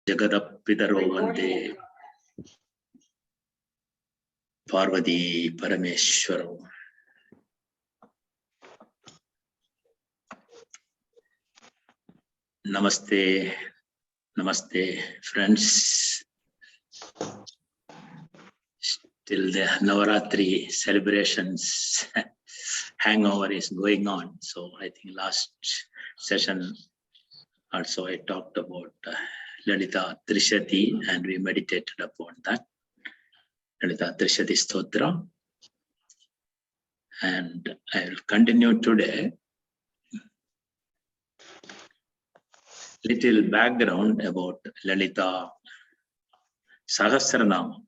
Jagadapidaro Vande Parvati Parameshwaro. Namaste, namaste, friends. Still the Navaratri celebrations hangover is going on. So I think last session also I talked about Lalitha Trishati and we meditated upon that. Lalitha Trishati Stotra. And I will continue today. Little background about Lalitha Sahasranamam.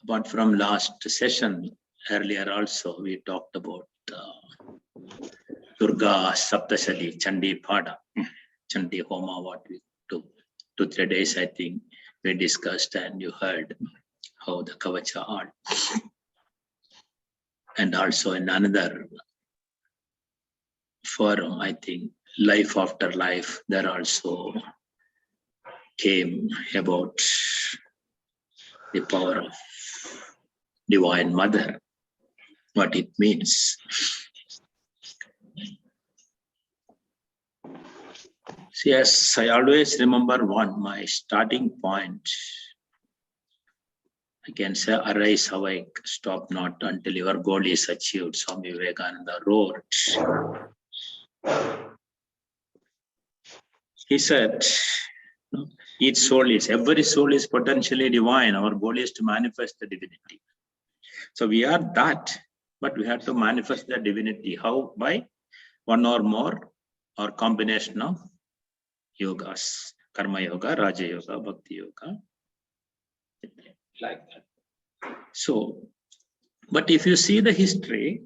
Apart from last session, earlier also we talked about Durga Saptashali, Chandi Pada, Chandi Homa, what we do. 2-3 days, I think, we discussed and you heard how the Kavacha art. And also in another forum, I think, Life After Life, there also came about the power of Divine Mother, what it means. So yes, I always remember my starting point. I can say, arise, awake, stop not until your goal is achieved. Swami Vivekananda wrote. He said, every soul is potentially divine. Our goal is to manifest the divinity. So we are that, but we have to manifest the divinity. How? By one or more or combination of yogas, karma yoga, raja yoga, bhakti yoga, like that. So, but if you see the history,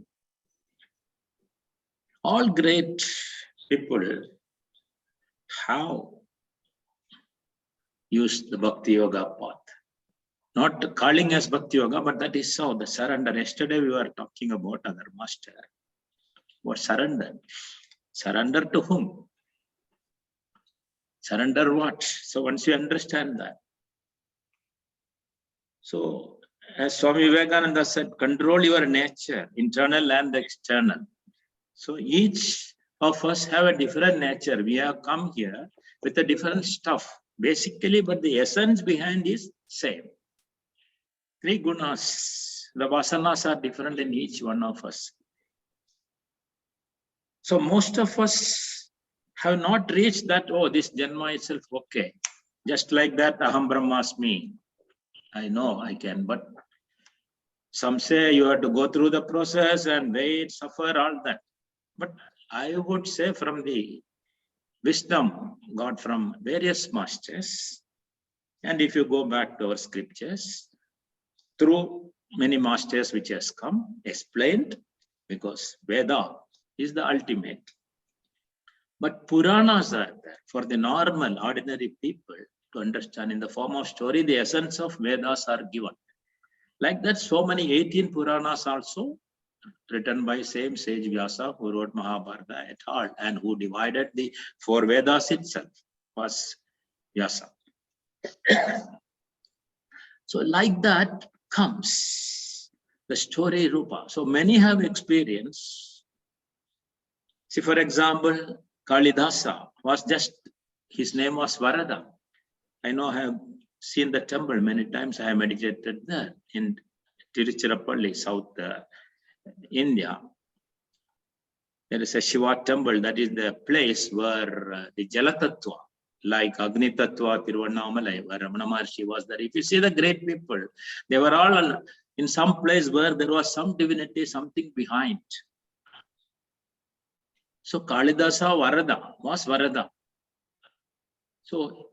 all great people have used the bhakti yoga path. Not calling as bhakti yoga, but that is so, the surrender. Yesterday we were talking about other master. What surrender? Surrender to whom? Surrender what? So once you understand that. So as Swami Vivekananda said, control your nature, internal and external. So each of us have a different nature. We have come here with a different stuff, basically, but the essence behind is same. 3 gunas, the vasanas are different in each one of us. So most of us have not reached that, oh, this Janma itself, okay. Just like that, Aham Brahmasmi. I know I can, but some say you have to go through the process and wait, suffer, all that. But I would say from the wisdom got from various masters, and if you go back to our scriptures, through many masters which has come, explained, because Veda is the ultimate. But Puranas are there for the normal, ordinary people to understand in the form of story. The essence of Vedas are given. Like that, so many 18 Puranas also written by same sage Vyasa, who wrote Mahabharata et al. And who divided the 4 Vedas itself, was Vyasa. So like that comes the story Rupa. So many have experienced. See, for example, Kalidasa was just, his name was Varada. I know I have seen the temple many times. I have meditated there in Tiruchirappalli, South India. There is a Shiva temple, that is the place where the Jalatattva, like Agni Tattva, Tiruvannamalai, where Ramana Maharshi was there. If you see the great people, they were all in some place where there was some divinity, something behind. So Kalidasa Varada was Varada. So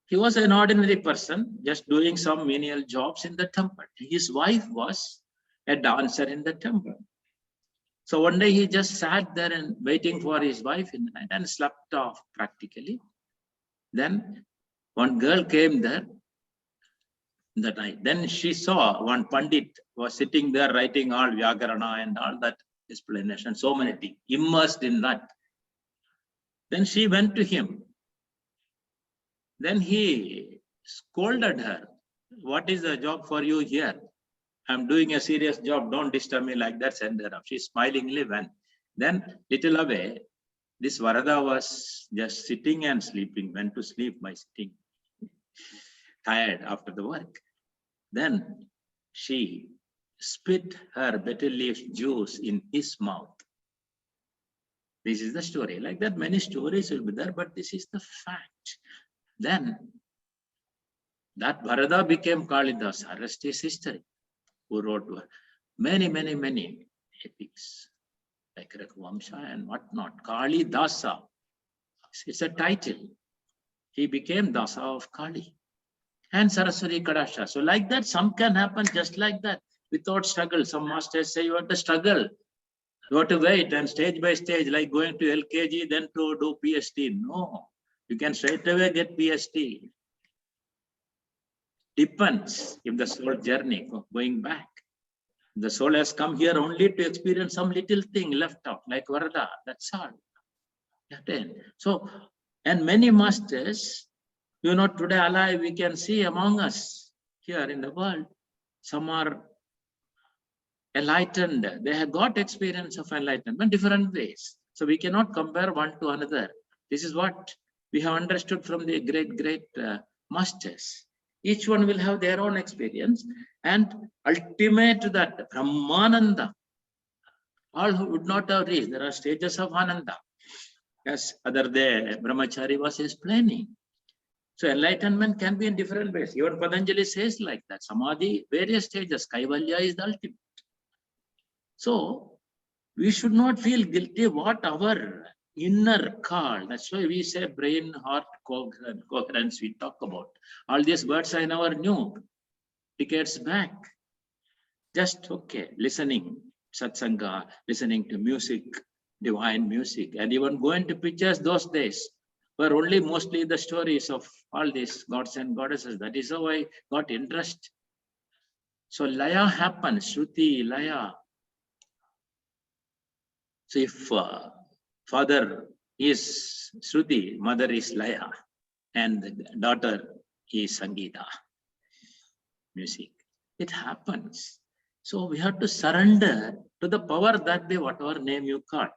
he was an ordinary person, just doing some menial jobs in the temple. His wife was a dancer in the temple. So one day he just sat there and waiting for his wife in the night and slept off practically. Then one girl came there that night. Then she saw one Pandit was sitting there writing all Vyakarana and all that explanation, so many things, immersed in that. Then she went to him Then he scolded her. What is the job for you here? I'm doing a serious job. Don't disturb me like that. Send her up. She smilingly went. Then little away, this Varada was just sitting and sleeping, went to sleep by sitting, tired after the work. Then she spit her betel leaf juice in his mouth. This is the story. Like that, many stories will be there, but this is the fact. Then that Bharada became Kalidasa. Rest is history. Who wrote many epics like Raghuvamsha and whatnot. Kalidasa. It's a title. He became Dasa of Kali. And Saraswati Kadasha. So like that, some can happen just like that, without struggle. Some masters say you have to struggle. You have to wait and stage by stage, like going to LKG, then to do PhD. No, you can straight away get PhD. Depends if the soul journey going back. The soul has come here only to experience some little thing left out, like Varada. That's all. So, and many masters, today alive, we can see among us here in the world, some are enlightened. They have got experience of enlightenment different ways. So we cannot compare one to another. This is what we have understood from the great masters. Each one will have their own experience, and ultimate to that Brahmananda. All who would not have reached, there are stages of Ananda. As other day Brahmachari was explaining. So enlightenment can be in different ways. Even Patanjali says like that. Samadhi, various stages. Kaivalya is the ultimate. So we should not feel guilty what our inner call. That's why we say brain, heart, coherence. We talk about all these words I never knew decades back. Just listening, satsanga, listening to music, divine music, and even going to pictures those days were only mostly the stories of all these gods and goddesses. That is how I got interest. So laya happens, Shruti, laya. So if father is Shruti, mother is laya, and daughter is Sangeeta, music, it happens. So we have to surrender to the power that be whatever name you call.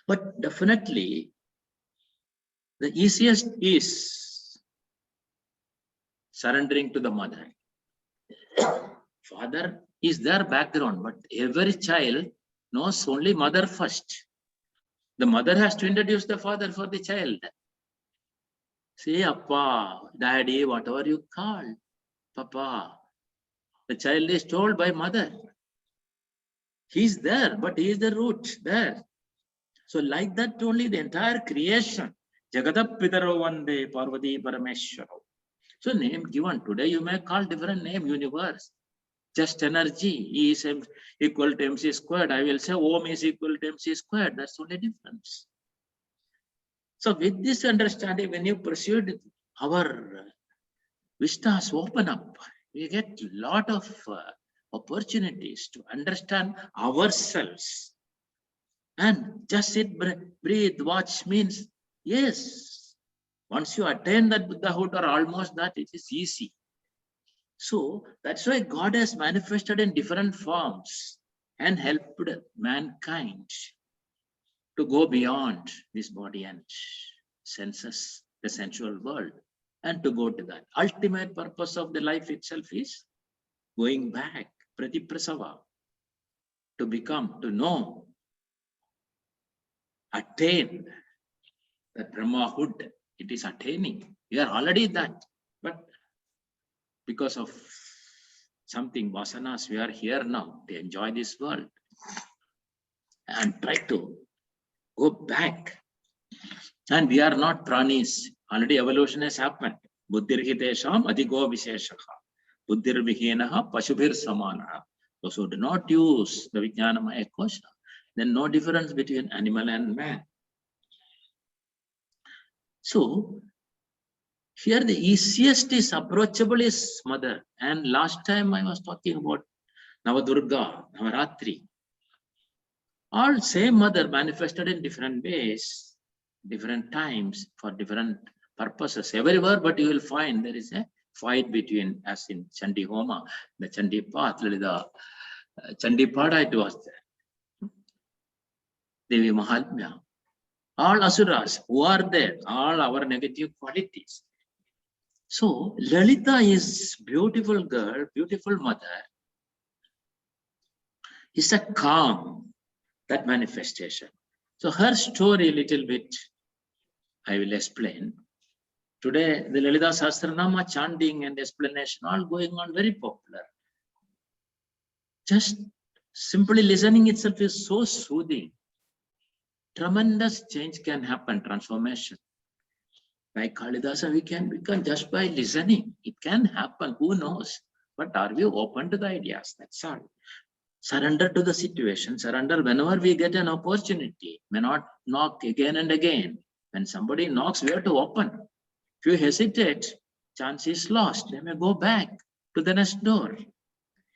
But definitely, the easiest is surrendering to the mother. Father is their background, but every child knows only mother first. The mother has to introduce the father for the child. Say, Appa, Daddy, whatever you call, Papa. The child is told by mother. He's there, but he is the root there. So like that only the entire creation. Jagadap Pitaro Vande Parvati Parameshwaro. So name given. Today you may call different name, universe. Just energy. E is equal to mc squared. I will say Om is equal to mc squared. That's only difference. So with this understanding, when you proceed, our vistas open up. We get a lot of opportunities to understand ourselves. And just sit, breathe, watch means, yes, once you attain that Buddhahood or almost that, it is easy. So that's why God has manifested in different forms and helped mankind to go beyond this body and senses, the sensual world, and to go to that. Ultimate purpose of the life itself is going back, Pratiprasava, to become, to know, attain that Brahmahood. It is attaining. We are already that, but because of something, vasanas, we are here now to enjoy this world and try to go back. And we are not pranis. Already evolution has happened. Buddhirhitesham adigo visheshakha. Buddhirvihinaha pashubhir samanaha. So do not use the Vijnanamaya kosha. Then no difference between animal and man. So here the easiest is approachable is mother. And last time I was talking about Navadurga, Navaratri. All same mother manifested in different ways, different times for different purposes everywhere, but you will find there is a fight between, as in Chandi Homa, the Chandi Path, the Chandi Pada, it was there. Devi Mahatmya. All asuras who are there, all our negative qualities. So Lalitha is beautiful girl, beautiful mother. It's a calm, that manifestation. So her story a little bit, I will explain. Today, the Lalitha Sahasranamam chanting and explanation all going on very popular. Just simply listening itself is so soothing. Tremendous change can happen, transformation. Like Kalidasa, we can become just by listening. It can happen, who knows? But are we open to the ideas? That's all. Surrender to the situation, surrender whenever we get an opportunity. May not knock again and again. When somebody knocks, we have to open. If you hesitate, chance is lost. They may go back to the next door.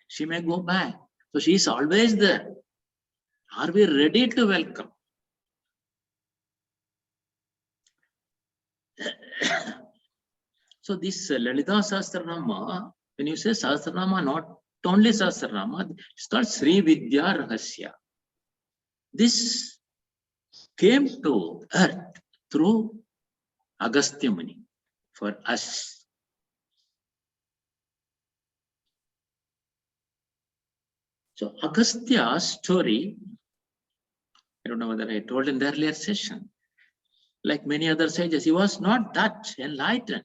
She may go back. So she is always there. Are we ready to welcome? So this Lalitha Sahasranamam, when you say Sahasranamam, not only Sahasranamam, it's called Sri Vidya Rahasya. This came to earth through Agastya Muni for us. So Agastya's story, I don't know whether I told in the earlier session, like many other sages, he was not that enlightened.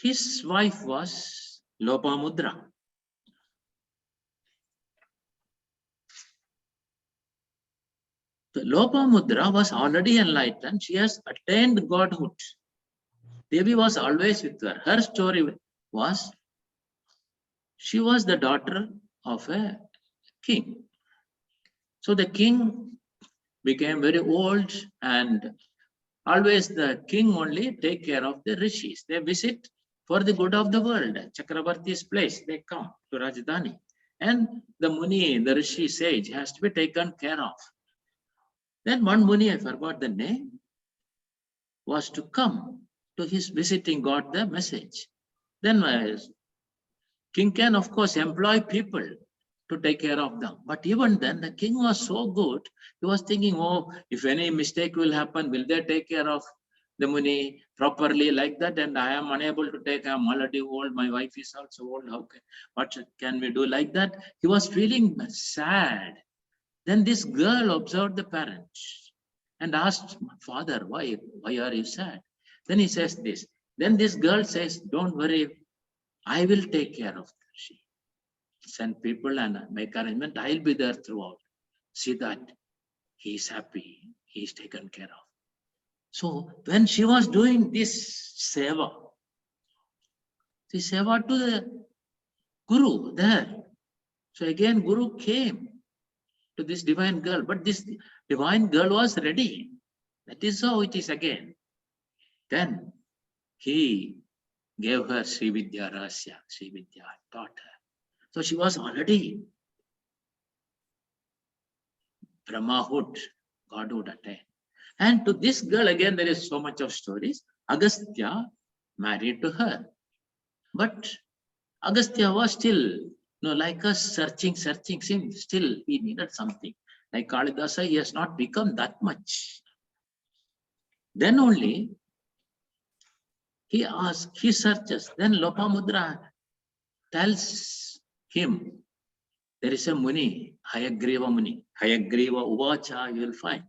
His wife was Lopamudra. The Lopamudra was already enlightened. She has attained godhood. Devi was always with her. Her story was, she was the daughter of a king. So the king became very old, and always the king only take care of the rishis. They visit for the good of the world. Chakravarti's place, they come to Rajdhani. And the Muni, the Rishi sage, has to be taken care of. Then one Muni, I forgot the name, was to come to his visiting, got the message. Then king can, of course, employ people to take care of them. But even then, the king was so good, he was thinking, oh, if any mistake will happen, will they take care of the Muni properly like that? And I am unable to take, I am already old, my wife is also old, what can we do like that? He was feeling sad. Then this girl observed the parents and asked, father, why are you sad? Then he says this. Then this girl says, don't worry, I will take care of her. Send people and make arrangement. I'll be there throughout. See that he is happy, he is taken care of. So when she was doing this seva to the Guru there. So again, Guru came to this divine girl, but this divine girl was ready. That is how it is again. Then he gave her Sri Vidya Rahasya. Sri Vidya taught her. So she was already Brahmahood, Godhood attained. And to this girl, again, there is so much of stories. Agastya married to her. But Agastya was still, like us, searching, still he needed something. Like Kalidasa, he has not become that much. Then only he asks, he searches. Then Lopamudra tells him, there is a Muni, Hayagriva Muni. Hayagriva Uvacha, you will find.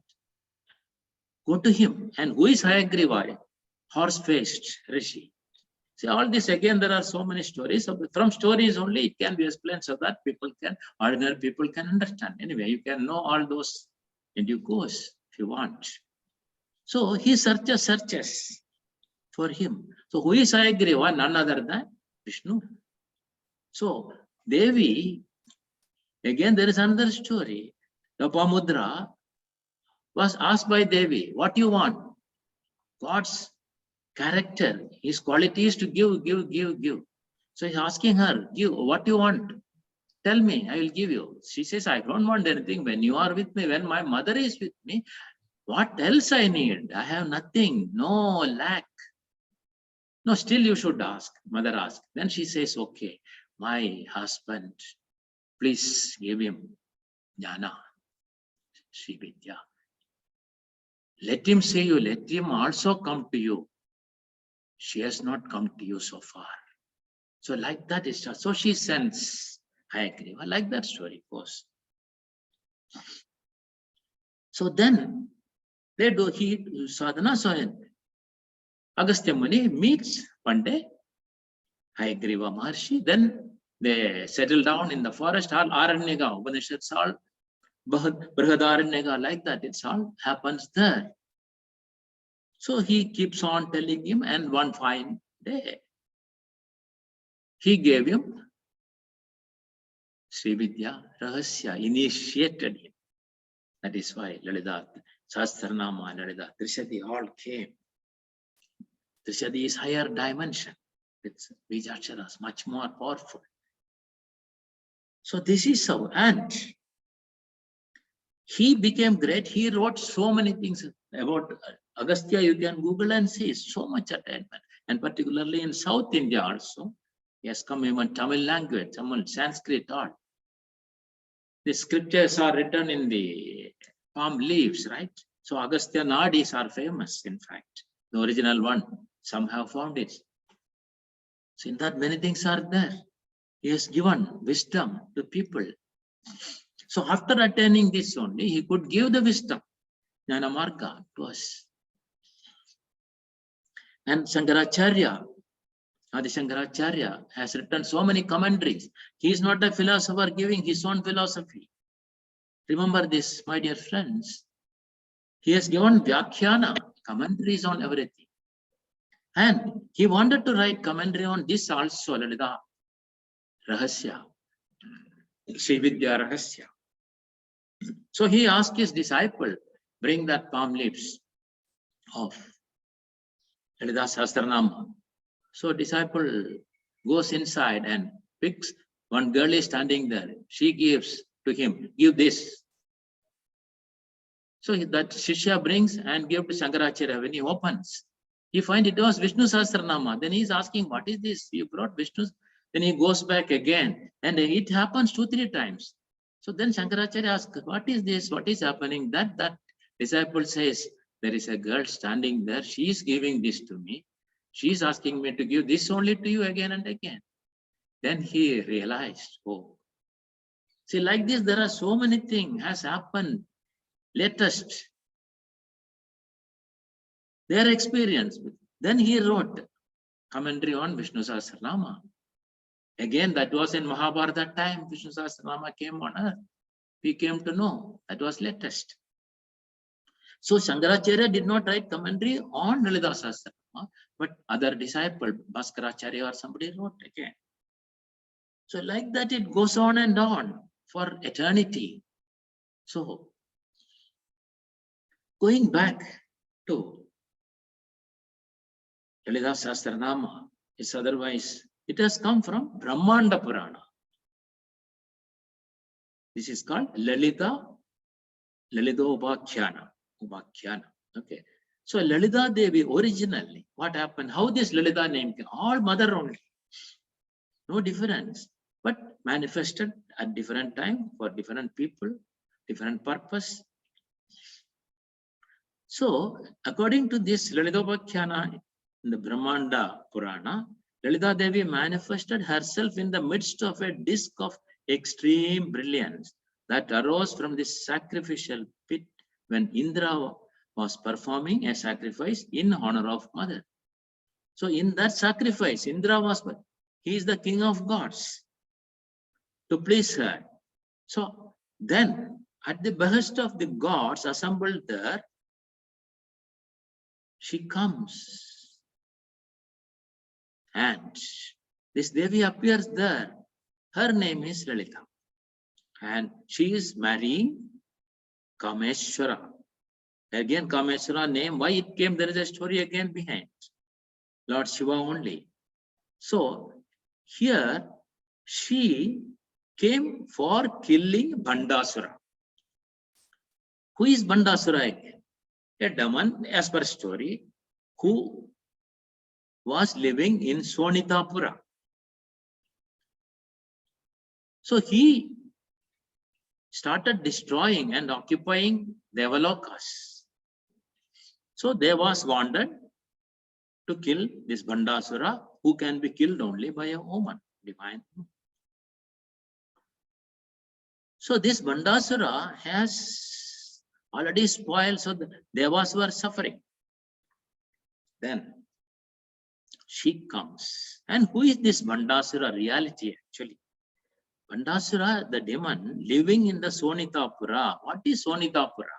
Go to him. And who is Hayagriva? Horse-faced Rishi. See, all this again, there are so many stories. From stories only it can be explained so that ordinary people can understand. Anyway, you can know all those in due course if you want. So he searches for him. So who is Hayagriva? None other than Vishnu. So Devi, again there is another story. Lopamudra was asked by Devi, what do you want? God's character, his quality is to give. So he's asking her, give, what do you want? Tell me, I will give you. She says, I don't want anything. When you are with me, when my mother is with me, What else I need? I have nothing, no lack. No, still you should ask. Mother asked. Then she says, okay, my husband, please give him jnana, Sri Vidya. Let him see you, let him also come to you. She has not come to you so far. So like that is just, so she sends, I agree. I like that story goes. So then they do sadhana. So Agastya Muni meets one day Hayagriva Maharshi. Then they settle down in the forest, all Aranyaka, Upanishads, all Brihadaranyaka, like that. It's all happens there. So he keeps on telling him, and one fine day, he gave him Sri Vidya Rahasya, initiated him. That is why Lalitha Sahasranamam, Lalitha Trishadi all came. Trishadi is higher dimension. It's Bijaksharas, much more powerful. So this is how, and he became great. He wrote so many things about Agastya. You can Google and see so much attainment, and particularly in South India also. He has come even Tamil language, Tamil, Sanskrit, all. The scriptures are written in the palm leaves, right? So Agastya Nadis are famous, in fact. The original one, some have found it. So in that many things are there. He has given wisdom to people. So after attaining this only, he could give the wisdom, Jnana Marga, to us. And Shankaracharya, Adi Shankaracharya has written so many commentaries. He is not a philosopher giving his own philosophy. Remember this, my dear friends. He has given Vyakhyana, commentaries on everything. And he wanted to write commentary on this also, Lalita Rahasya, Sri Vidya Rahasya. So he asked his disciple, bring that palm leaves of Lalitha Sahasranamam. So disciple goes inside and picks, one girl is standing there. She gives to him, give this. So that Shishya brings and gives to Shankaracharya. When he opens, he finds it was Vishnu Sahasranama. Then he is asking, what is this? You brought Vishnu. Then he goes back again. And it happens 2-3 times. So then Shankaracharya asks, what is this? What is happening? That disciple says, there is a girl standing there. She is giving this to me. She is asking me to give this only to you again and again. Then he realized, oh. See, like this, there are so many things has happened. Latest. Their experience. Then he wrote commentary on Vishnu Sahasranama. Again, that was in Mahabharata time. Vishnu Sahasranama came on earth. We came to know that was latest. So Shankaracharya did not write commentary on Lalitha Sahasranama, but other disciple, Bhaskaracharya or somebody wrote again. So like that it goes on and on for eternity. So going back to Lalitha Sahasranama is otherwise, it has come from Brahmanda Purana. This is called Lalita Ubhakhyana. Okay. So Lalita Devi originally, what happened? How this Lalita name came? All mother only. No difference. But manifested at different time for different people, different purpose. So according to this Lalita Ubhakhyana in the Brahmanda Purana, Lalita Devi manifested herself in the midst of a disk of extreme brilliance that arose from this sacrificial pit when Indra was performing a sacrifice in honor of mother. So in that sacrifice, Indra was, he is the king of gods, to please her. So then at the behest of the gods assembled there, she comes. And this Devi appears there. Her name is Lalita. And she is marrying Kameshwara. Again, Kameshwara name, why it came, there is a story again behind. Lord Shiva only. So here she came for killing Bandasura. Who is Bandasura again? a demon, as per story, who was living in Sonitapura. So he started destroying and occupying Devalokas. So they was wanted to kill this Bandasura, who can be killed only by a woman, divine. So this Bandasura has already spoiled, so the Devas were suffering. Then she comes. And who is this Bandasura reality actually? Bandasura, the demon, living in the Sonitapura. What is Sonitapura?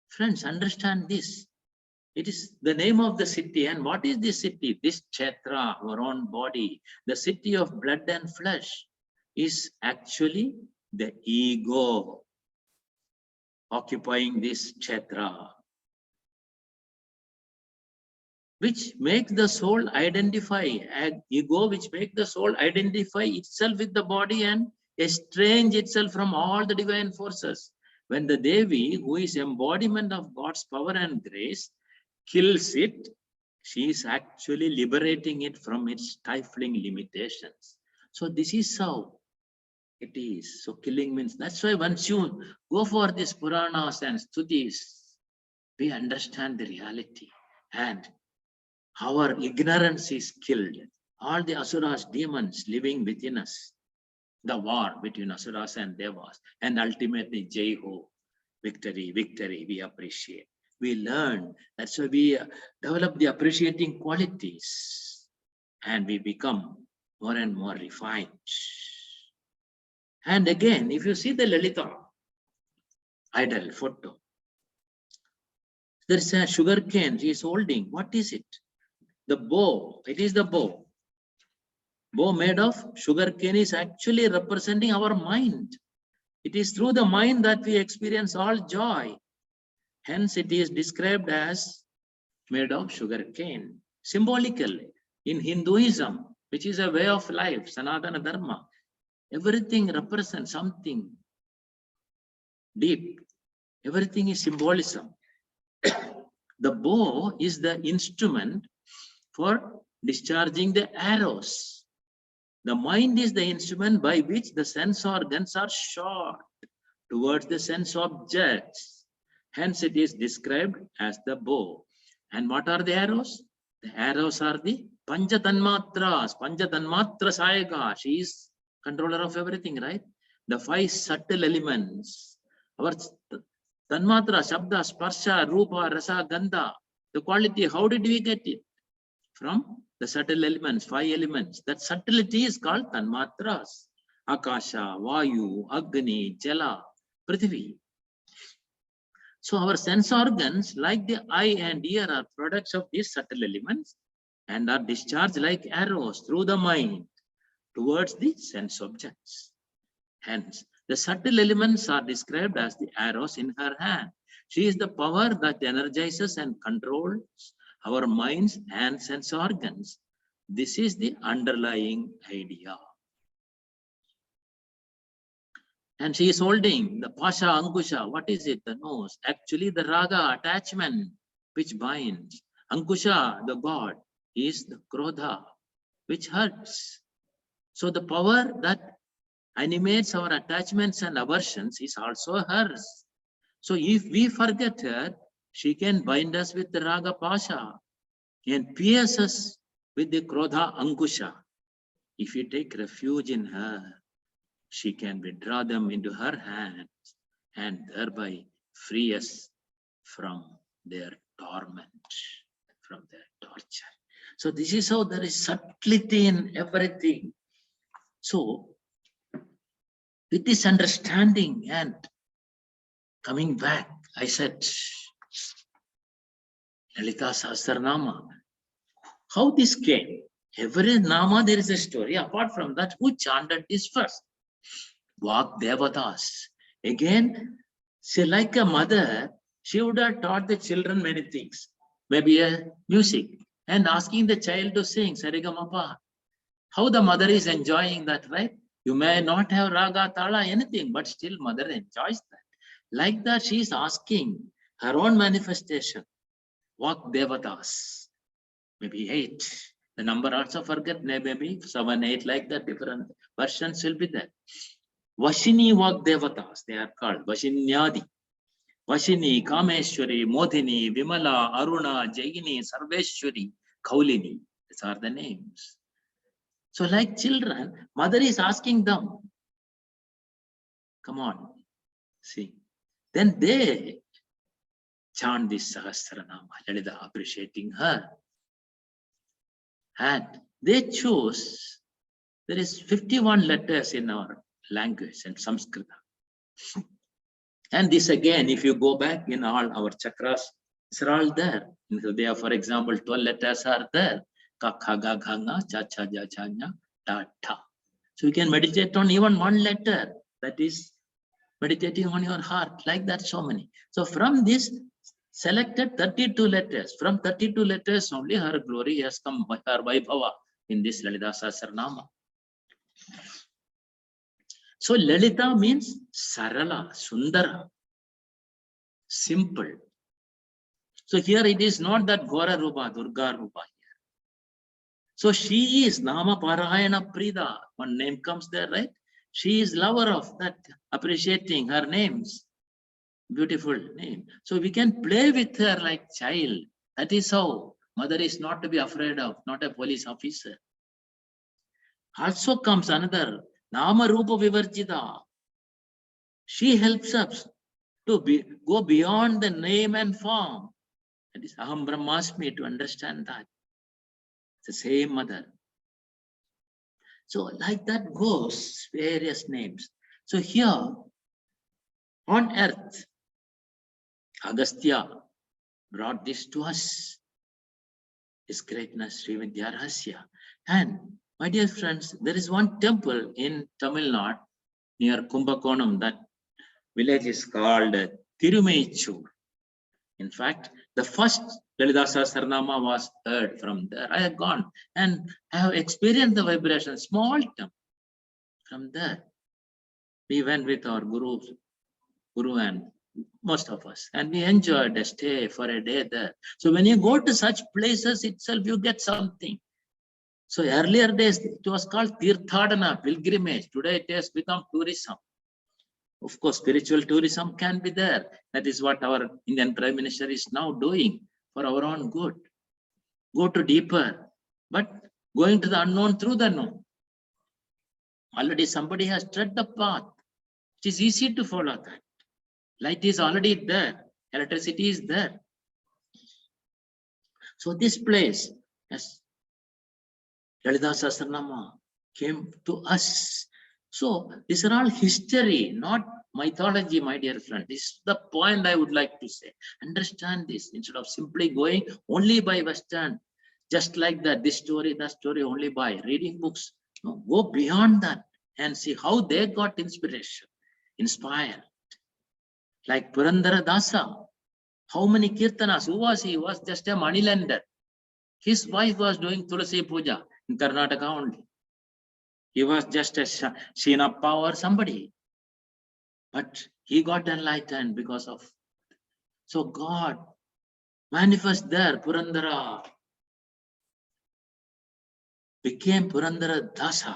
Friends, understand this. It is the name of the city. And what is this city? This Kshetra, our own body, the city of blood and flesh, is actually the ego occupying this Kshetra, which makes the soul identify, ego which makes the soul identify itself with the body and estrange itself from all the divine forces. When the Devi, who is embodiment of God's power and grace, kills it, she is actually liberating it from its stifling limitations. So this is how it is. So killing means, that's why once you go for these Puranas and Stutis, we understand the reality and our ignorance is killed. All the Asuras, demons living within us, the war between Asuras and Devas, and ultimately Jai Ho, victory, victory, we appreciate. We learn, that's why we develop the appreciating qualities and we become more and more refined. And again, if you see the Lalitha idol photo, there is a sugar cane she is holding. What is it? The bow. It is the bow. Bow made of sugar cane is actually representing our mind. It is through the mind that we experience all joy. Hence, it is described as made of sugar cane. Symbolically, in Hinduism, which is a way of life, Sanatana Dharma, everything represents something deep. Everything is symbolism. The bow is the instrument for discharging the arrows. The mind is the instrument by which the sense organs are shot towards the sense objects. Hence, it is described as the bow. And what are the arrows? The arrows are the Pancha Tanmatras. Pancha Tanmatra Sayaka. She is controller of everything, right? The 5 subtle elements. Our Tanmatra, Shabda, Sparsha, Rupa, Rasa, Gandha. The quality, how did we get it? From the subtle elements, 5 elements. That subtlety is called Tanmatras. Akasha, Vayu, Agni, Jala, Prithvi. So our sense organs, like the eye and ear, are products of these subtle elements and are discharged like arrows through the mind towards the sense objects. Hence, the subtle elements are described as the arrows in her hand. She is the power that energizes and controls our minds and sense organs. This is the underlying idea. And she is holding the Pasha Ankusha. What is it? The nose. Actually, the Raga attachment which binds. Ankusha, the god, is the Krodha, which hurts. So the power that animates our attachments and aversions is also hers. So if we forget her, she can bind us with the Raga Pasha and pierce us with the Krodha Ankusha. If we take refuge in her, she can withdraw them into her hands and thereby free us from their torment, from their torture. So this is how there is subtlety in everything. So with this understanding and coming back, I said, Lalitha Sahasranamam, how this came? Every Nama there is a story. Apart from that, who chanted this first? Vak Devatas. Again, she, like a mother, she would have taught the children many things. Maybe a music and asking the child to sing Sarigamapa. How the mother is enjoying that, right? You may not have Raga, Tala, anything, but still mother enjoys that. Like that, she is asking her own manifestation, Vak Devatas, maybe 8. The number also forget, maybe 7, 8, like that, different versions will be there. Vashini Vak Devatas, they are called Vashinyadi. Vashini, Kameshwari, Modhini, Vimala, Aruna, Jayini, Sarveshwari, Kaulini. These are the names. So like children, mother is asking them, come on, see. Then they chant this Sahasranama, Lalitha appreciating her. And they choose, there is 51 letters in our language in Sanskrit. And this again, if you go back in all our chakras, these are all there. In Hridaya, for example, 12 letters are there. Ka, kha, ga, gha, nga, cha, cha, ja, cha, nya, ta, tha. So you can meditate on even one letter. That is meditating on your heart. Like that, so many. So from this, selected 32 letters. From 32 letters, only her glory has come, her Vaibhava in this Lalitha Sahasranama. So Lalitha means Sarala, Sundara, simple. So here it is not that Gora Rupa, Durga Rupa here. So she is Nama Parayana Prida. One name comes there, right? She is lover of that, appreciating her names. Beautiful name. So we can play with her like child. That is how mother is not to be afraid of, not a police officer. Also comes another Nama Rupa Vivarjita. She helps us to go beyond the name and form. That is Aham Brahmasmi, to understand that. It's the same mother. So like that goes various names. So here on earth, Agastya brought this to us, His greatness, Sri Vidya Rahasya. And my dear friends, there is one temple in Tamil Nadu near Kumbakonam. That village is called Tirumaichur. In fact, the first Lalitha Sahasranama was heard from there. I have gone and I have experienced the vibration, small temple. From there, we went with our Guru and most of us, and we enjoyed a stay for a day there. So when you go to such places itself, you get something. So earlier days, it was called Tirthadana, pilgrimage. Today it has become tourism. Of course, spiritual tourism can be there. That is what our Indian Prime Minister is now doing for our own good. Go to deeper, but going to the unknown through the known. Already somebody has tread the path. It is easy to follow that. Light is already there. Electricity is there. So this place, yes, Lalitha Sahasranama came to us. So these are all history, not mythology, my dear friend. This is the point I would like to say. Understand this instead of simply going only by Western, just like that, this story, that story, only by reading books. No, go beyond that and see how they got inspiration, inspired. Like Purandara Dasa, how many kirtanas? Who was he? He was just a moneylender. His wife was doing Tulasi Puja in Karnataka only. He was just a Shinappa or somebody. But he got enlightened because of. So God manifest there. Purandara became Purandara Dasa.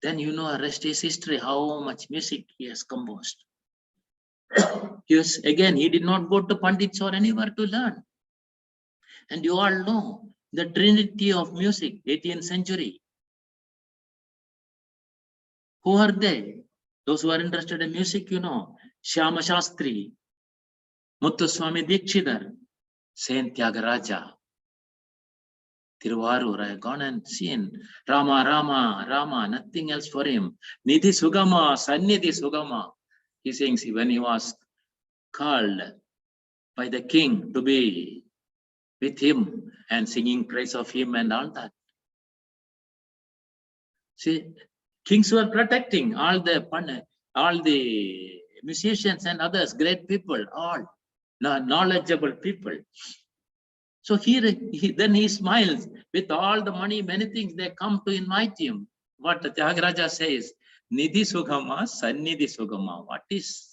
Then you know, rest is history, how much music he has composed. Yes, again, he did not go to Pandits or anywhere to learn. And you all know the trinity of music, 18th century. Who are they? Those who are interested in music, you know, Shyama Shastri, Muthuswami Dikshidhar, Saint Tyagaraja, Tiruvarur. I have gone and seen Rama, Rama, Rama, nothing else for him. Nidhi Sugama, Sannidhi Sugama. He sings when he was called by the king to be with him and singing praise of him and all that. See, kings were protecting all the musicians and others, great people, all knowledgeable people. So then he smiles with all the money, many things they come to invite him. What the Tyagaraja says, Nidhi Sugama, Sannidhi Sugama. What is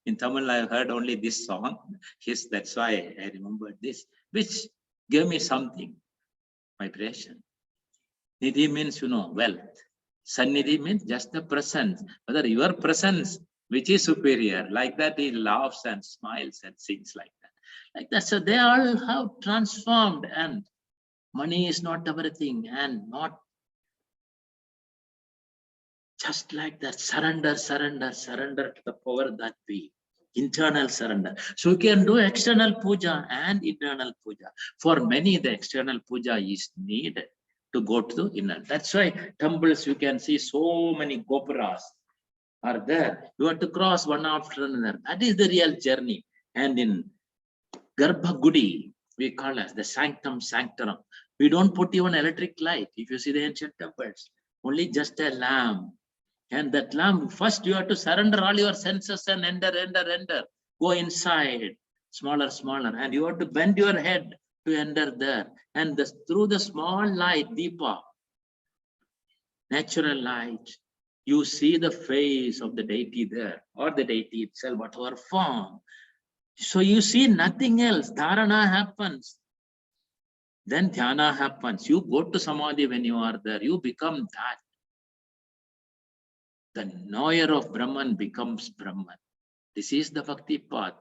In Tamil, I heard only this song. Yes, that's why I remembered this, which gave me something, vibration. Nidhi means, wealth. Sannidhi means just the presence. Whether your presence, which is superior, like that he laughs and smiles and sings like that. Like that. So they all have transformed, and money is not everything, and not just like that. Surrender, surrender, surrender to the power that we. Internal surrender. So you can do external puja and internal puja. For many, the external puja is needed to go to the inner. That's why temples, you can see so many gopuras are there. You have to cross one after another. That is the real journey. And in Garbha Gudi, we call it the sanctum sanctorum. We don't put even electric light. If you see the ancient temples, only just a lamp. And that lamp, first you have to surrender all your senses and enter. Go inside, smaller, and you have to bend your head to enter there. And through the small light, Deepa, natural light, you see the face of the deity there, or the deity itself, whatever form. So you see nothing else. Dharana happens. Then dhyana happens. You go to samadhi when you are there. You become that. The knower of Brahman becomes Brahman. This is the bhakti path,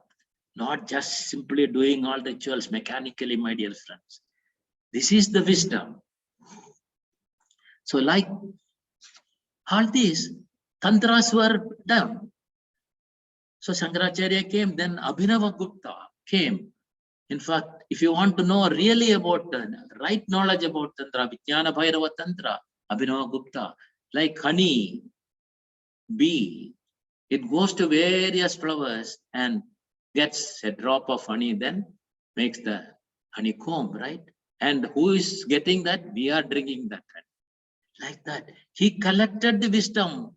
not just simply doing all rituals mechanically, my dear friends. This is the wisdom. So like all these tantras were done. So Shankaracharya came, then Abhinava Gupta came. In fact, if you want to know really about right knowledge about Tantra, Vijnana Bhairava Tantra, Abhinava Gupta, like honey, bee, it goes to various flowers and gets a drop of honey, then makes the honeycomb, right? And who is getting that? We are drinking that. Like that. He collected the wisdom.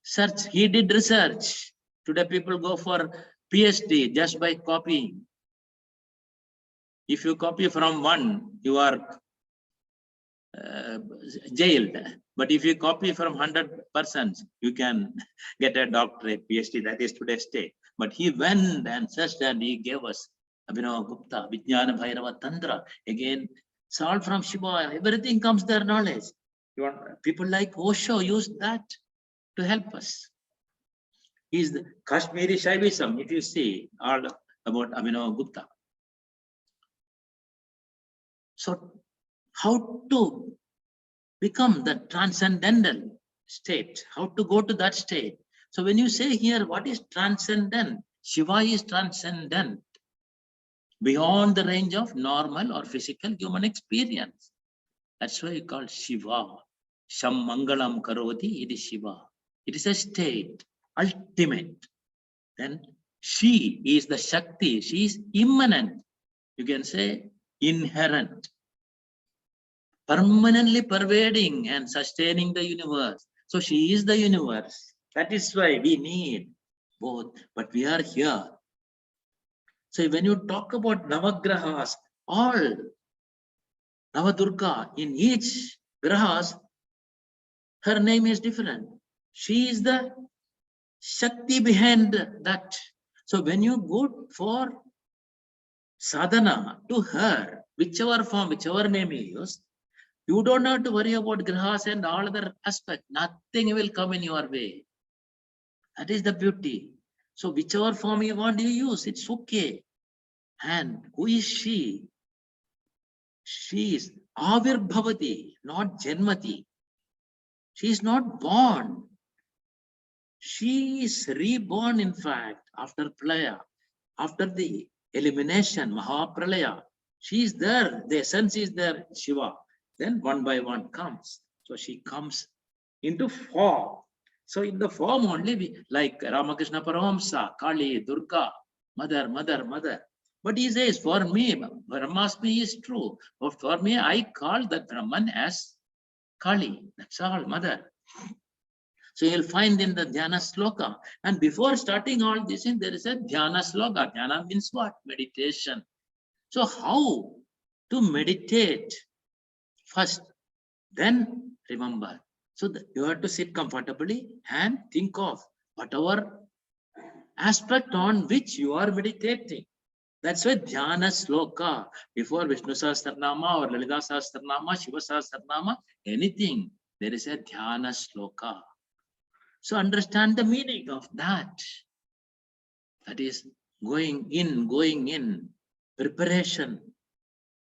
Search, he did research. Today people go for PhD just by copying. If you copy from one, you are jailed. But if you copy from 100 persons, you can get a doctorate, PhD. That is today's state. But he went and searched and he gave us Abhinava Gupta, Vijnana Bhairava Tantra. Again, it's all from Shiva. Everything comes their knowledge. People like Osho use that to help us. He's the Kashmiri Shaivism, if you see, all about Abhinava Gupta. So how to become the transcendental state, how to go to that state. So when you say here, what is transcendent? Shiva is transcendent, beyond the range of normal or physical human experience. That's why you call Shiva. Sham Mangalam Karoti, it is Shiva. It is a state, ultimate. Then she is the Shakti, she is immanent. You can say inherent, permanently pervading and sustaining the universe. So she is the universe. That is why we need both, but we are here. So when you talk about Navagrahas, all Navadurga, in each Grahas, her name is different. She is the Shakti behind that. So when you go for sadhana to her, whichever form, whichever name you use, you don't have to worry about grahas and all other aspects. Nothing will come in your way. That is the beauty. So whichever form you want to use, it's okay. And who is she? She is Avirbhavati, not Janmati. She is not born. She is reborn, in fact, after Pralaya, after the elimination, Mahapralaya. She is there, the essence is there, Shiva. Then one by one comes. So she comes into form. So in the form only, like Ramakrishna Paramahamsa, Kali, Durga, mother. But he says, for me, Brahmasmi is true. But for me, I call that Brahman as Kali. That's all, mother. So you'll find in the Dhyana Sloka. And before starting all this, there is a Dhyana Sloka. Dhyana means what? Meditation. So how to meditate? First, then remember. So you have to sit comfortably and think of whatever aspect on which you are meditating. That's why dhyana sloka, before Vishnu Sahasranama or Lalita Sahasranama, Shiva Sahasranama, anything, there is a dhyana sloka. So understand the meaning of that. That is going in, preparation.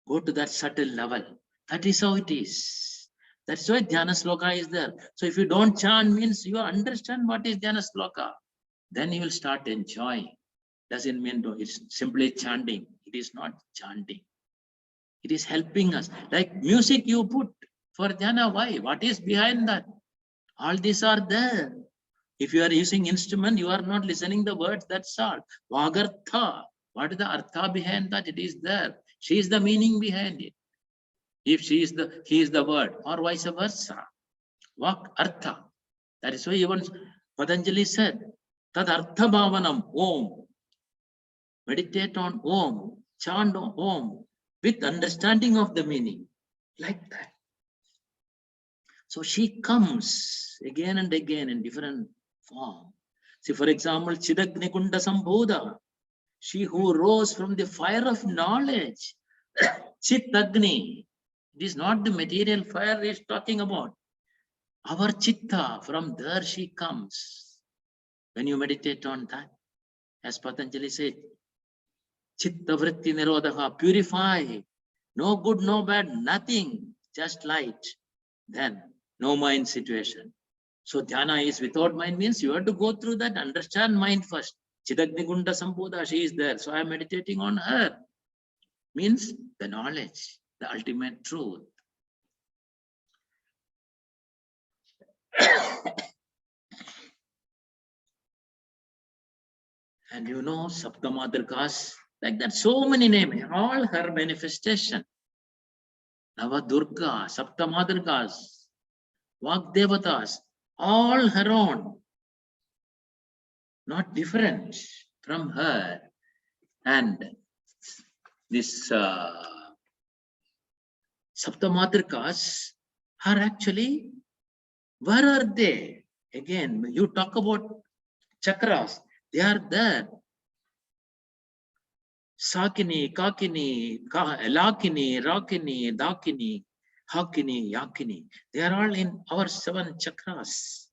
Go to that subtle level. That is how it is. That's why dhyana sloka is there. So if you don't chant, means you understand what is dhyana sloka. Then you will start enjoying. Doesn't mean it's simply chanting. It is not chanting. It is helping us. Like music you put for dhyana, why? What is behind that? All these are there. If you are using instrument, you are not listening the words, that's all. Vagartha. What is the artha behind that? It is there. She is the meaning behind it. If he is the word, or vice versa. Vak artha. That is why even Patanjali said, Tad artha bhavanam om. Meditate on om, chant on om, with understanding of the meaning. Like that. So she comes again and again in different form. See, for example, Chidagni Kunda Sambodha, she who rose from the fire of knowledge, Chitagni. It is not the material fire he is talking about. Our chitta, from there she comes. When you meditate on that, as Patanjali said, Chitta vritti nirodha, purify. No good, no bad, nothing, just light. Then, no mind situation. So dhyana is without mind means you have to go through that, understand mind first. Chidagni Gunda Sambodha, she is there. So I am meditating on her. Means the knowledge, the ultimate truth. And you know, Saptamadrikas, like that, so many names, all her manifestation. Navadurga, Saptamadrikas, Vagdevatas, all her own. Not different from her. And this Saptamadrikas are actually, where are they? Again, you talk about chakras, they are there. Sakini, Kakini, Lakini, Rakini, Dakini, Hakini, Yakini. They are all in our 7 chakras.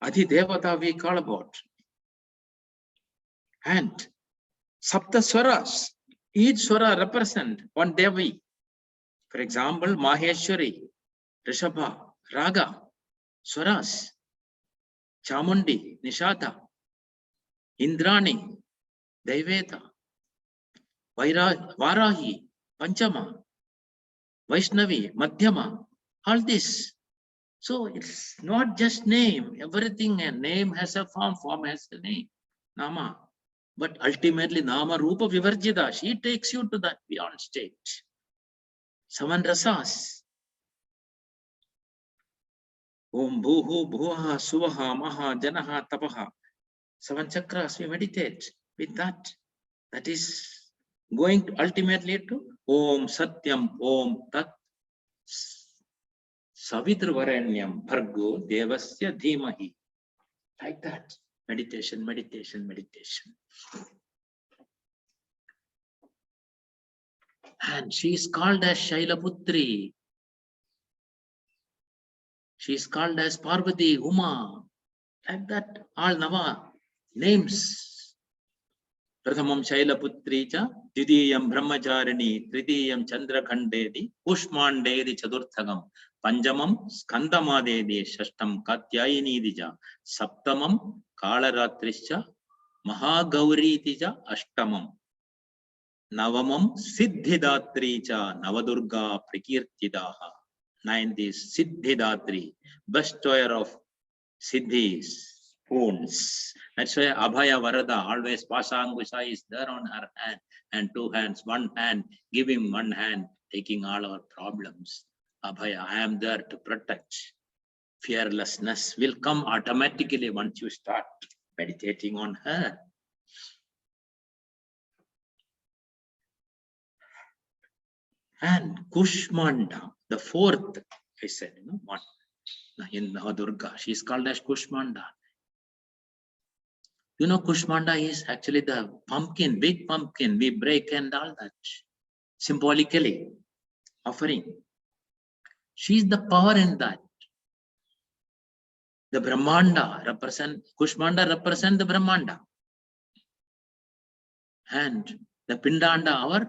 Adi Devata we call about. And Sapta Swaras, each Swara represent one Devi. For example, Maheshwari, Rishabha, Raga, Swaras, Chamundi, Nishada, Indrani, Deveta, Varahi, Panchama, Vaishnavi, Madhyama, all this. So it's not just name, everything, a name has a form has a name, Nama. But ultimately, Nama Rupa Vivarjita, she takes you to that beyond state. 7 rasas. Om Bhuhu Bhuaha Suvaha Maha Janaha Tapaha. 7 chakras, we meditate with that. That is going to ultimately to Om Satyam Om Tat Savitrvaranyam Bhargo Devasya Dhimahi. Like that. Meditation, meditation, meditation. And she is called as Shailaputri. She is called as Parvati, Uma. Like that, all Nava names. Prathamam Shailaputri cha, Didiyam Brahmacharini, Tridiyam Chandrakhandedi, Pushmandedi Chadurthagam, Panjamam Skandamadedi, Shashtam Katyayini Dija, Saptamam Kalaratrischa, Mahagauriticha, Ashtamam, Navamam Siddhidatricha, Navadurga Prakirtidaha. 9th is Siddhidatri, bestower of Siddhis, wounds. That's why Abhaya Varada, always Pasangusha is there on her hand, and 2 hands, 1 hand, giving 1 hand, taking all our problems. Abhaya, I am there to protect. Fearlessness will come automatically once you start meditating on her. And Kushmanda, the 4th, I said, one in Durga, she is called as Kushmanda. You know, Kushmanda is actually the pumpkin, big pumpkin we break and all that. Symbolically offering. She is the power in that. The Brahmanda Kushmanda represent the Brahmanda. And the Pindanda, our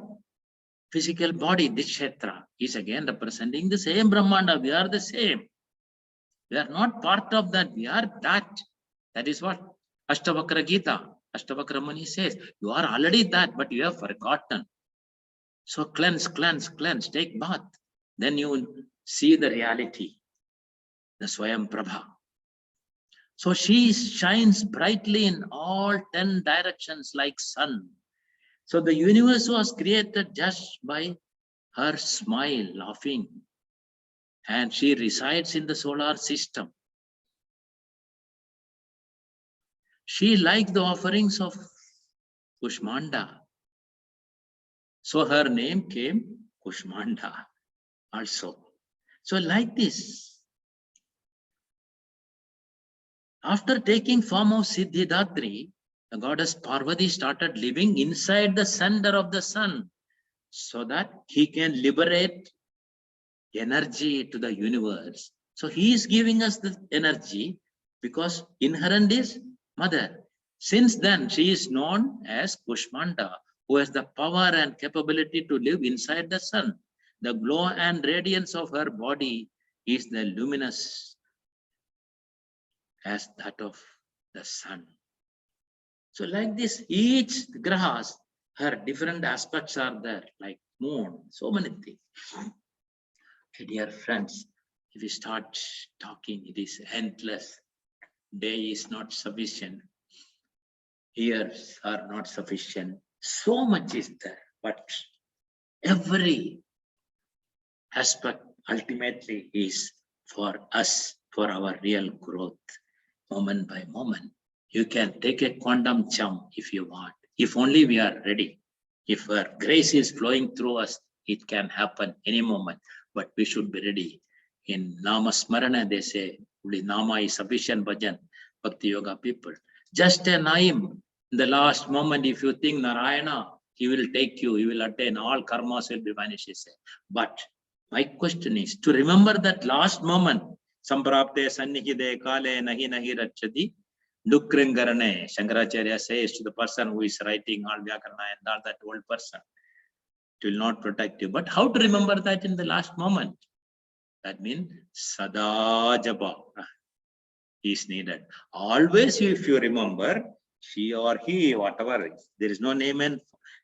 physical body, this Kshetra, is again representing the same Brahmanda. We are the same. We are not part of that. We are that. That is what Ashtavakra Gita, Ashtavakra Muni says. You are already that, but you have forgotten. So cleanse, cleanse, cleanse, take bath. Then you will see the reality, the Swayam Prabha. So she shines brightly in all 10 directions like sun. So the universe was created just by her smile, laughing. And she resides in the solar system. She liked the offerings of Kushmanda. So her name came Kushmanda also. So like this, after taking form of Siddhidatri, the goddess Parvati started living inside the center of the sun so that he can liberate energy to the universe. So he is giving us the energy because inherent is mother. Since then, she is known as Kushmanda, who has the power and capability to live inside the sun. The glow and radiance of her body is the luminous as that of the sun. So like this, each grahas, her different aspects are there, like moon, so many things. Okay, dear friends, if we start talking, it is endless. Day is not sufficient. Years are not sufficient. So much is there, but every aspect ultimately is for us, for our real growth, moment by moment. You can take a quantum jump if you want, if only we are ready. If our grace is flowing through us, it can happen any moment, but we should be ready. In Nama Smarana, they say, Nama is sufficient bhajan, Bhakti Yoga people. Just a naim, in the last moment, if you think Narayana, he will take you, he will attain, all karmas will be vanished. But my question is, to remember that last moment, Samprapte Sannihide Kale Nahi Nahi Rachadi, Dukringarane, Shankaracharya says to the person who is writing all Vyakarana and all that old person, it will not protect you. But how to remember that in the last moment? That means Sada Japa is needed. Always, if you remember, she or he, whatever, there is no name and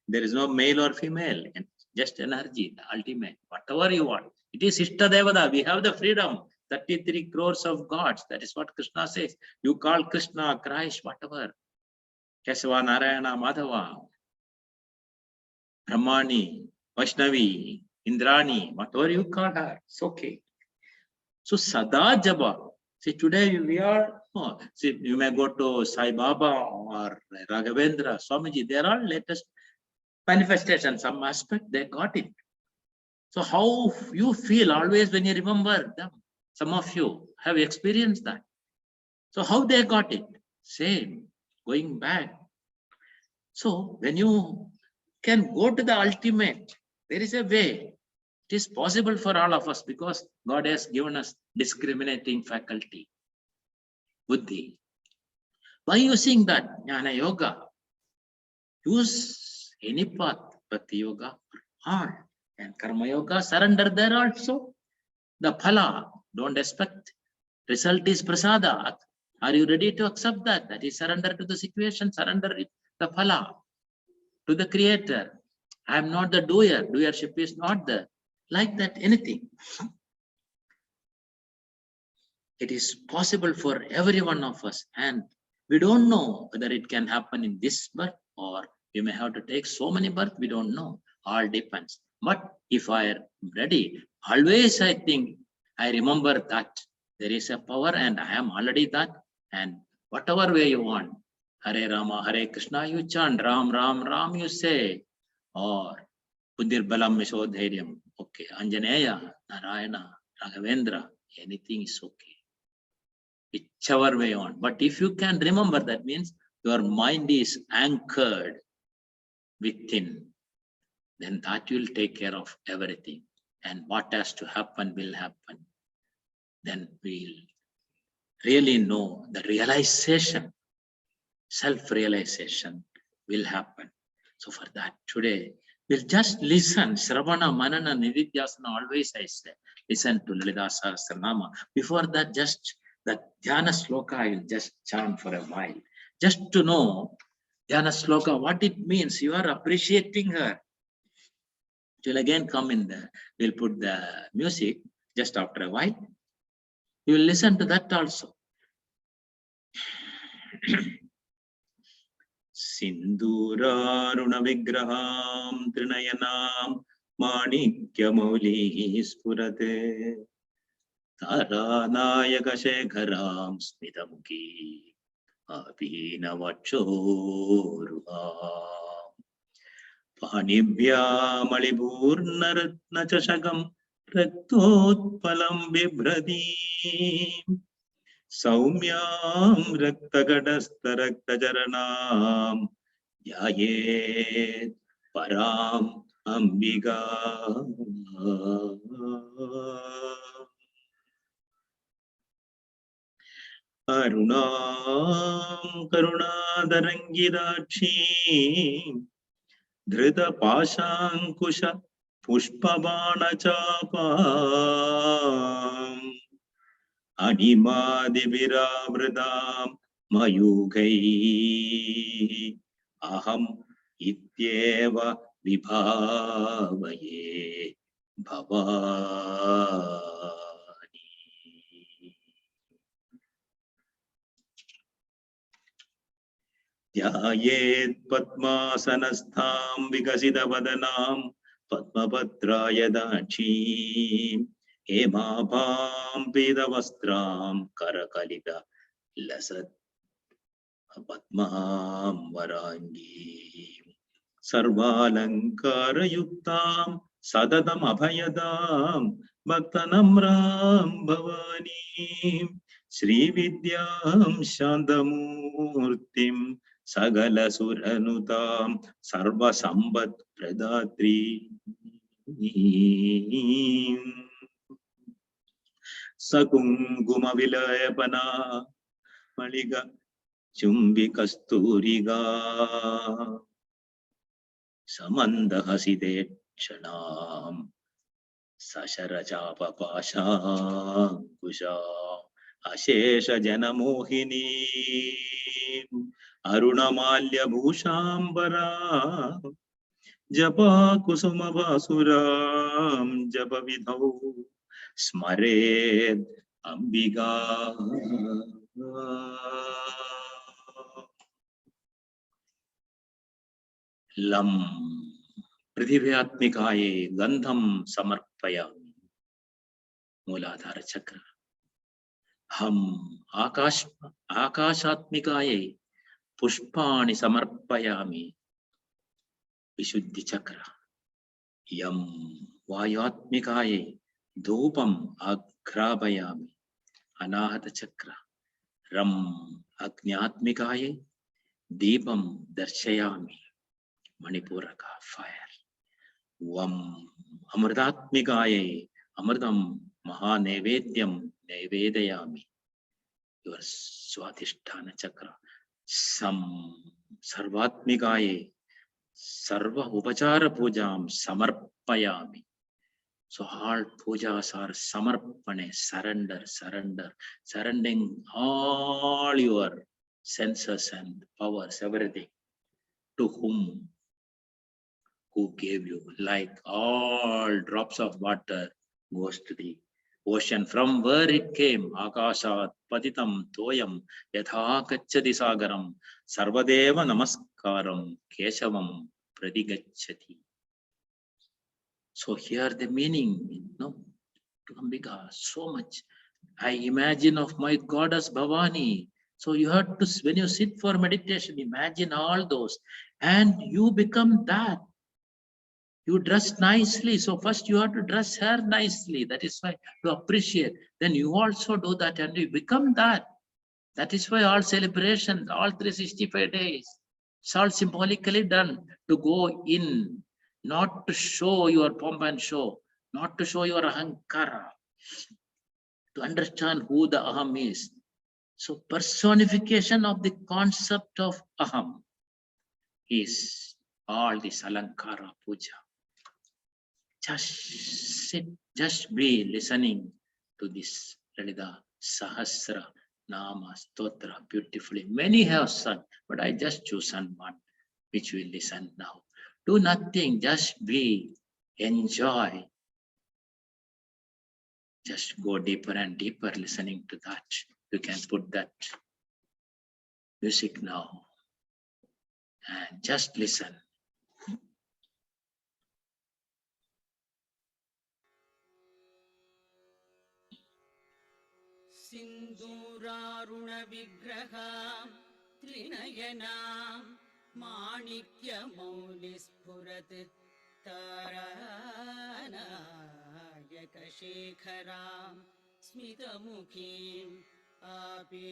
there is no male or female, and just energy, the ultimate, whatever you want. It is Ishta Devada. We have the freedom. 33 crores of gods. That is what Krishna says. You call Krishna, Christ, whatever. Kesava, Narayana, Madhava, Brahmani, Vaishnavi, Indrani, whatever you call her, it's okay. So Sada Jaba. See, today we are, see, you may go to Sai Baba or Raghavendra, Swamiji, they are all latest manifestation, some aspect, they got it. So how you feel always when you remember them? Some of you have experienced that. So how they got it? Same, going back. So when you can go to the ultimate, there is a way. It is possible for all of us because God has given us discriminating faculty, buddhi. By using that Jnana Yoga, use any path, Bhakti Yoga, all, and Karma Yoga, surrender there also. The phala, don't expect. Result is prasada. Are you ready to accept that? That is surrender to the situation, surrender the phala to the Creator. I am not the doer. Doership is not there. Like that, anything. It is possible for every one of us, and we don't know whether it can happen in this birth or we may have to take so many births. We don't know. All depends. But if I am ready, always I think I remember that there is a power and I am already that. And whatever way you want, Hare Rama, Hare Krishna, you chant, Ram, Ram, Ram, you say, or Buddhir Balam Misodhairyam, okay, Anjaneya, Narayana, Raghavendra, anything is okay. Whichever way on. But if you can remember, that means your mind is anchored within, then that will take care of everything. And what has to happen will happen. Then we'll really know the realization, self-realization will happen. So for that today, we'll just listen. Shravana, Manana, Nididhyasana, always I say, listen to Lalitha Sahasranamam. Before that, just that Dhyana Sloka, I will just chant for a while. Just to know Dhyana Sloka, what it means. You are appreciating her. It will again come in the, we'll put the music just after a while. You will listen to that also. Sinduraruna vigraham trinayanam manikya spurate taranayaka shekharam smitamuki abhinavachoruham panibhyamaliburnaratna chashakam raktotpalam bibhradim Saumyam Raktagadastharaktajaranam Yayet Param Ambiga Arunam Karunadarangidachi Dhrita Pashankusha Pushpabana Chapam Animadiviravridam Mayugai Aham Ityeva Vibhavaye Bhavani. Dhyayet Padmasanastham Vikasitavadanam Padmapatraya Dachim Hemabham Vedavastram Karakalita Lasat Padmam Varangi Sarvalankara Yuktam Sadatam Abhayadam Bhaktanamram Bhavani Sri Vidyam Shandamurtim Sagala Suranutam Sarva Sambat Pradatri Sakunguma Vilayapana Maliga Chumbi Kasturiga Samanda Haside Chanam Sasharajapa Pasha Kusha Ashesha Janamohini Arunamalya Bhushambara Japa Kusuma Basuram Japa Vidhau Smared Ambiga Lam Prithivyatmikaye Gandham Samarpayami Muladhara Chakra Ham Akashatmikaye Pushpani Samarpayami Vishuddhi Chakra Yam Vayatmikaye Dhupam Agrabayami Anahata Chakra Ram Agnyatmikaye Deepam Darshayami Manipuraka fire Vam Amritatmikaye Amridam Mahanevedyam Nevedayami your Swatisthana Chakra Sam Sarvatmikaye Sarva Upachara Pujam Samarpayami. So all pujas are samarpane, surrender, surrendering all your senses and powers, everything to whom, who gave you, like all drops of water goes to the ocean from where it came. Akashat patitam toyam yatha kachati sagaram sarvadeva namaskaram keshavam pradigachati. So here the meaning, to Ambika, so much. I imagine of my goddess Bhavani. So you have to, when you sit for meditation, imagine all those, and you become that. You dress nicely. So first you have to dress her nicely. That is why you appreciate. Then you also do that and you become that. That is why all celebrations, all 365 days, it's all symbolically done to go in, not to show your pomp and show, not to show your ahankara, to understand who the aham is. So personification of the concept of aham is all this alankara puja. Just sit, just be listening to this Lalitha Sahasranamam Stotra beautifully. Many have sung, but I just chosen one, which we listen now. Do nothing, just be, enjoy. Just go deeper and deeper listening to that. You can put that music now and just listen. सिन्दूरारुण विग्रहां त्रिनयनां माणिक्यमौलिस्फुरत् तारानायकशेखरां स्मितमुखीम् आपीनवक्षोरुहां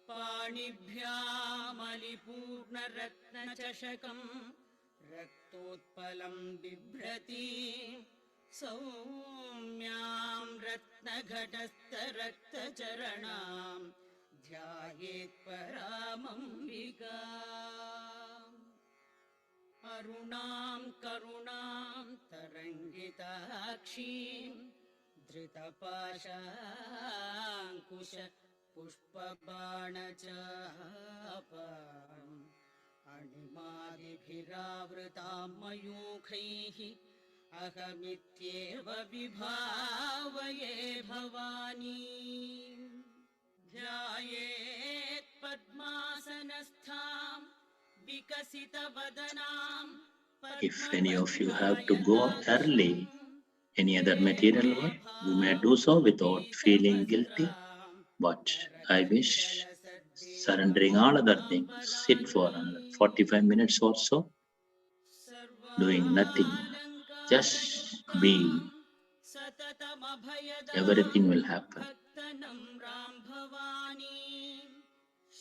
पाणिभ्यामलिपूर्णरत्नचषकं रक्तोत्पलं बिभ्रतीम् सौम्यां रत्नघटस्थरक्तचरणां ध्यायेत् परामम्बिकाम् अरुणां करुणां तरङ्गिताक्षीं धृतपाशाङ्कुश पुष्पबाणचापाम् अणिमादिभिरावृतां मयूखैः अहमित्येव विभावये भवानी ध्यायेत् पद्मासनस्थां विकसितवदनां If any of you have to go early, any other material work, you may do so without feeling guilty. But I wish, surrendering all other things, sit for another 45 minutes or so, doing nothing. Just be. Everything will happen.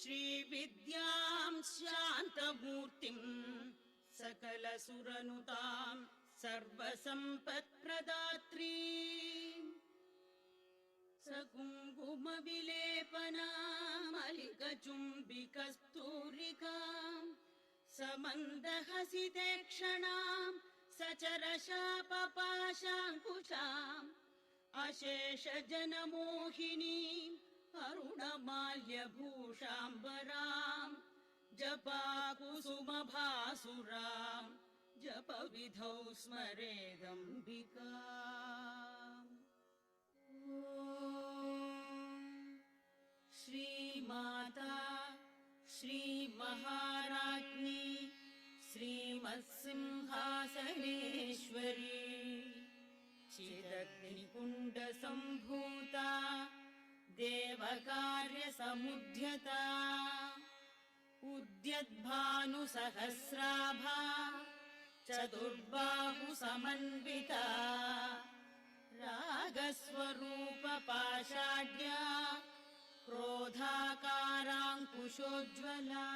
श्रीविद्यां शान्तमूर्तिं सकलसुरनुतां सर्वसम्पत्प्रदात्री सकुङ्कुमविलेपनामलिकचुम्बिकस्तूरिकां समन्दहसितेक्षणां सचरशापपाशाङ्कुशाम् अशेषजनमोहिनीम् अरुणमाल्यभूषाम्बरां जपाकुसुमभासुरां जपविधौ स्मरेदम्बिकाम् श्रीमाता श्रीमहाराज्ञी श्रीमत्सिंहासनेश्वरी चिदग्निकुण्डसम्भूता देवकार्यसमुद्यता उद्यद्भानुसहस्राभा चतुर्बाहुसमन्विता रागस्वरूपपाषाढ्या क्रोधाकाराङ्कुशोज्ज्वला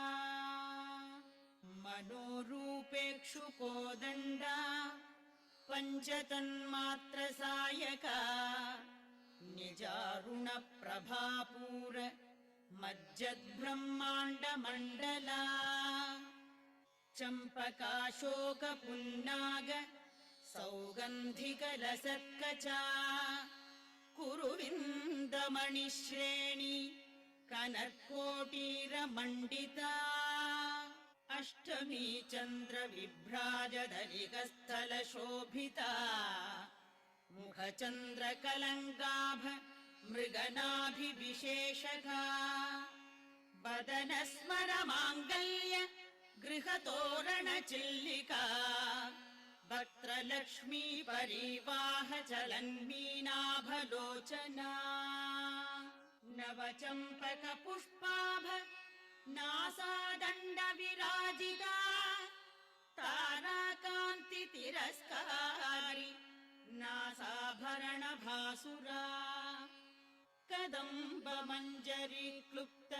मनोरूपेक्षुकोदण्डा पञ्चतन्मात्रसायका निजारुणप्रभापूर मज्जद्ब्रह्माण्डमण्डला चम्पकाशोकपुन्नाग सौगन्धिकलसत्कचा कुरुविन्दमणिश्रेणी कनत्कोटीरमण्डिता अष्टमी चन्द्रविभ्राजधनिकस्थलशोभिता मुखचन्द्रकलङ्काभ मृगनाभिविशेषका वदनस्मरमाङ्गल्य गृहतोरणचिल्लिका वक्त्रलक्ष्मी परिवाह चलन्मीनाभलोचना नवचम्पकपुष्पाभ नासादण्डविराजिता ताराकान्तितिरस्कारी नासाभरणभासुरा कदम्ब मञ्जरी क्लुप्त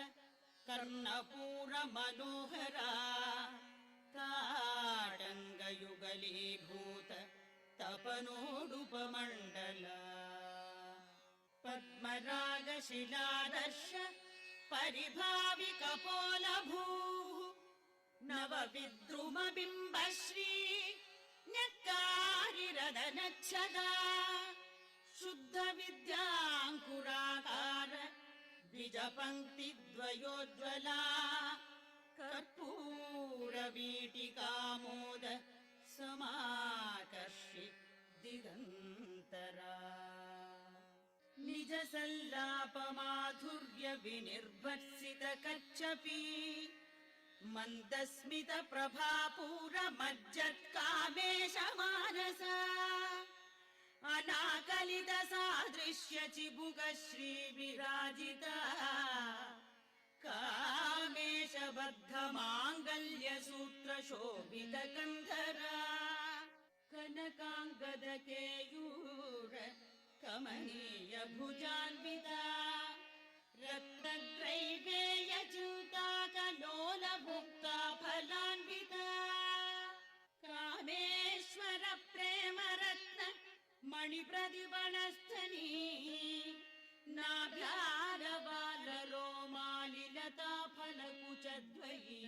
कर्णपूर मनोहरा ताडङ्गयुगलीभूत तपनोडुपमण्डला पद्मरागशिलादर्श परिभावि कपोलभूः नवविद्रुमबिम्बश्री न्यक्कारिरदनच्छदा शुद्धविद्याङ्कुराकार द्विजपङ्क्तिद्वयोज्ज्वला कर्पूरवीटिकामोद समाकर्षि दिगन्तरा निजसल्लापमाधुर्य विनिर्भर्सित कच्छपि मन्दस्मित प्रभापूर मज्जत्कामेश मानसा अनाकलित सादृश्य चिबुक श्री विराजिता कामेश बद्ध माङ्गल्य सूत्र शोभित कंधरा कनकाङ्गद केयूर कमनीय भुजान्विता रत्नग्रैवेय चिन्ताकलोल भुक्ता फलान्विता कामेश्वर प्रेम रत्न मणिप्रतिबणस्थनी नाभ्यारबाल रोमालिलता फलकुचद्वयी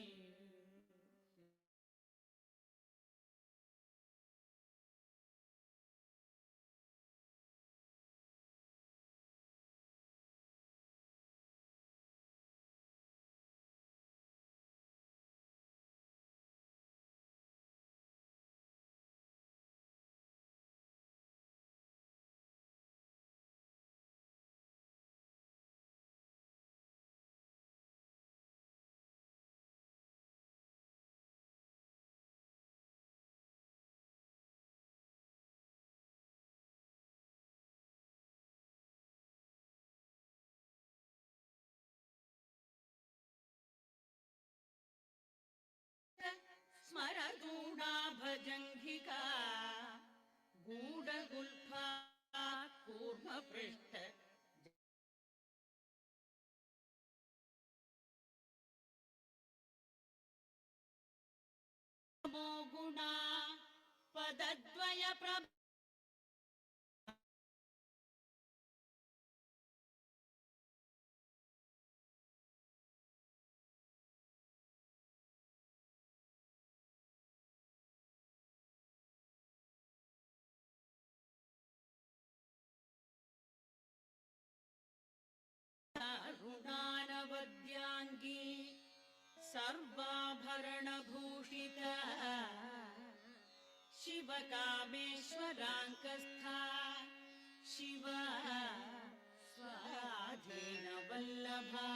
स्मरगूढा भजङ्घिका गूढगुल्फा कूर्मपृष्ठ गुणा पदद्वय प्रभ रुणानवद्याङ्गी सर्वाभरणभूषिता शिवकामेश्वराङ्कस्था शिव स्वाधीनवल्लभा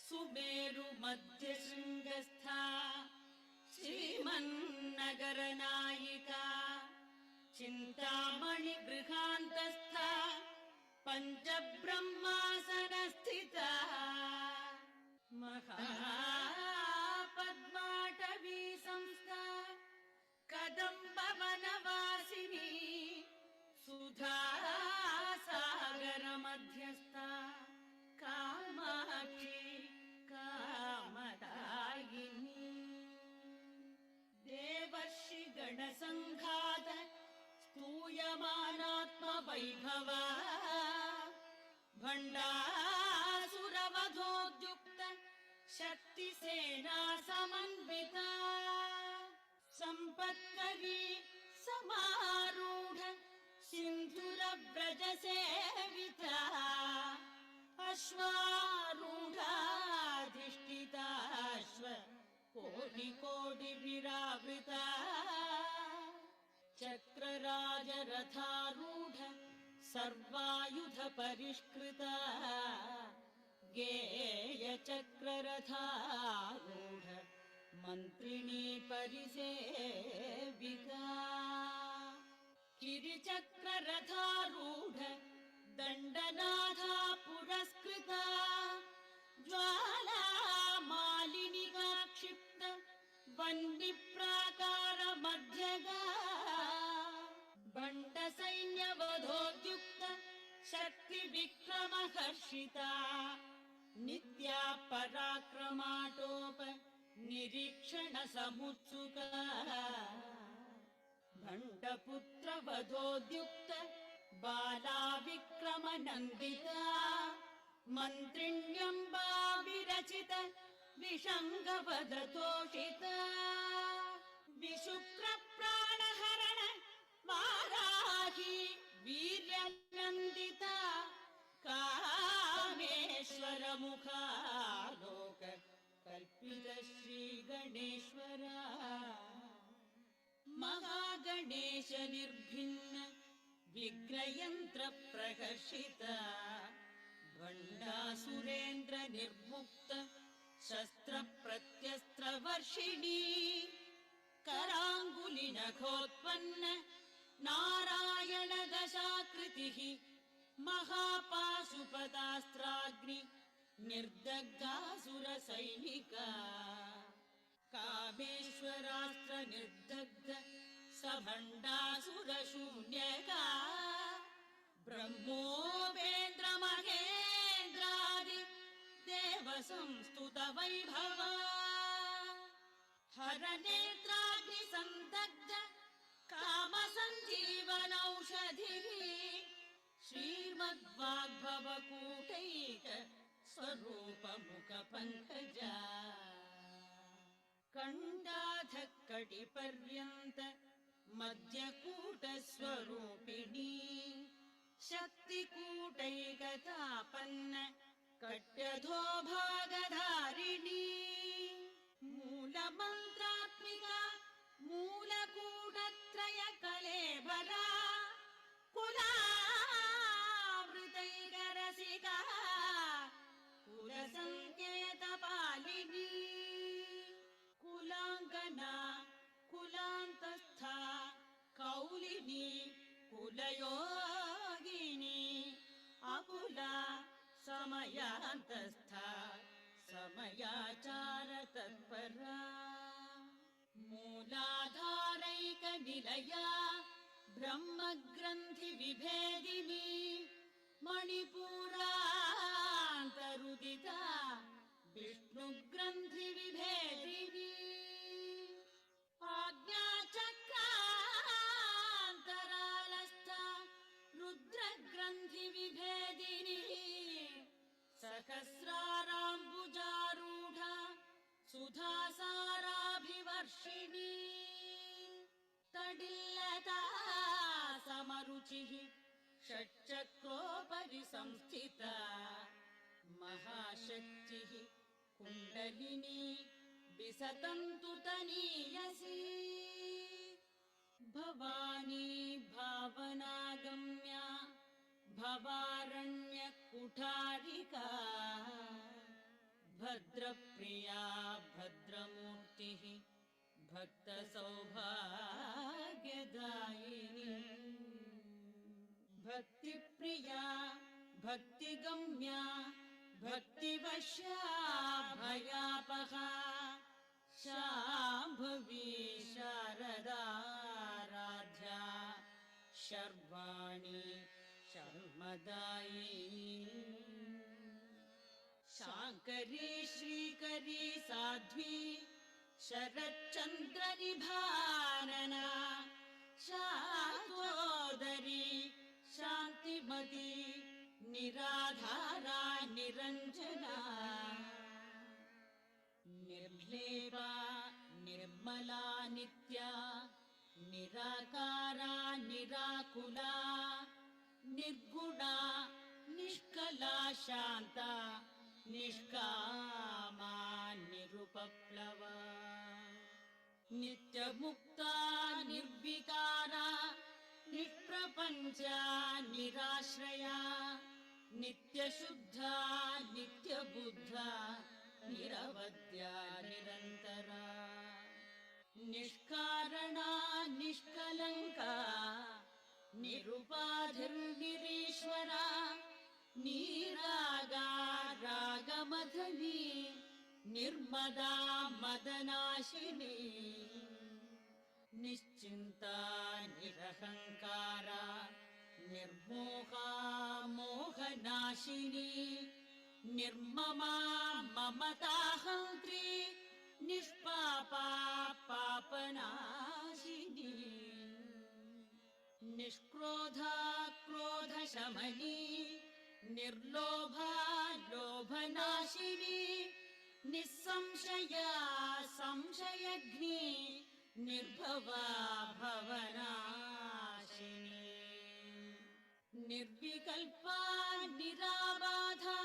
सुमेरुमध्यशृङ्गस्था श्रीमन्नगरनायिका चिन्तामणिगृहान्तस्था पञ्चब्रह्मासनस्थिता महापद्माटवी संस्था कदम्बवनवासिनी सुधा सागर मध्यस्था कामाक्षी कामदायिनी देवर्षि गणसङ्घात स्तूयमानात्मवैभवा भण्डासुरवधोद्युक्त शक्तिसेना समन्विता सम्पत्करी समारूढ सिन्धुरव्रजसेविता अश्वारूढाधिष्ठिताश्व कोटिकोटिभिरावृता चक्रराजरथारूढ सर्वायुध परिष्कृता गेयचक्ररथारूढ मन्त्रिणी परिसेविका गिरिचक्ररथारूढ दण्डनाथा पुरस्कृता ज्वाला मालिनिका क्षिप्त वह्निप्राकार मध्यगा bund सैन्यवधोद्युक्त शक्ति विक्रा वर्षिता नित्या पराक्रमाटोप निरीक्षण समुत्सुका भण्डपुत्र वधोद्युक्त बाला विक्रम नन्दिता मन्त्रिण्यम्बा विरचित विषङ्गवदतोषिता विशुक्र प्राणहरण वाराही वीर्यनन्दिता कामेश्वर मुखालोक कल्पित श्री गणेश्वरा महागणेश निर्भिन्न विग्रहयन्त्र प्रकर्षिता भण्डासुरेन्द्र निर्मुक्त शस्त्र प्रत्यस्त्र वर्षिणी कराङ्गुलि नखोत्पन्न नारायण दशाकृतिः महापाशुपतास्त्राग्नि निर्दग्धासुर सैनिका कामेश्वरास्त्र निर्दग्ध सभण्डासुर शून्यका ब्रह्मोपेन्द्र महेन्द्रादि देव संस्तुत वैभवा हर नेत्राग्नि संदग्ध काम संजीवनौषधिः श्रीमद्वाग्भव कूटैक स्वरूप मुख पंकजा कंडाध कटि पर्यंत मध्यकूट स्वरूपिणी शक्तिकूटैकतापन्न कट्यधो भागधारिणी मूलमन्त्रात्मिका मूलकूटत्रय कलेबरा कुलावृतैकरसिका कुलसङ्केतपालिनी कुलाङ्गना कुलान्तस्था कौलिनी कुलयोगिनी अकुला समयान्तस्था समयाचार तत्परा मूलाधारैक निलया ब्रह्मग्रन्थि विभेदिनी मणिपुरान्तरुदिता विष्णुग्रन्थि विभेदिनी आज्ञाचक्रान्तरालस्था रुद्रग्रन्थि विभेदिनी सहस्राराम्बुजारूढा सुधासाराभिवर्षिणी तडिल्लता समरुचिः षट्चक्रोपरि संस्थिता महाशक्तिः कुण्डलिनी विसतन्तु तनीयसी भवानी भावनागम्या भवारण्य कुठारिका भद्रप्रिया भद्रमूर्तिः भक्त सौभाग्यदायिनी भक्तिप्रिया भक्तिगम्या भक्तिवश्या भयापहा शाम्भवी शारदाराध्या शर्वाणि शर्मदायिनी शाङ्करी श्रीकरी साध्वी शरच्चन्द्र निभानना शान्तोदरी शान्तिमती निराधारा निरञ्जना निर्लेपा निर्मला नित्या निराकारा निराकुला निर्गुणा निष्कला शान्ता निष्कामा निरुपप्लवा नित्यमुक्ता निर्विकारा निष्प्रपञ्चा निराश्रया नित्यशुद्धा नित्यबुद्धा निरवद्या निरन्तरा निष्कारणा निष्कलङ्का निरुपाधिर्निरीश्वरा निरागा रागमथनी निर्मदा मदनाशिनी निश्चिन्ता निरहङ्कारा निर्मोहा मोहनाशिनी निर्ममा ममताहन्त्री निष्पापा पापनाशिनी निष्क्रोधा क्रोधशमनी निर्लोभा लोभनाशिनी निस्संशया संशयग्नि निर्भवा भवनाशिनी निर्विकल्पा निराबाधा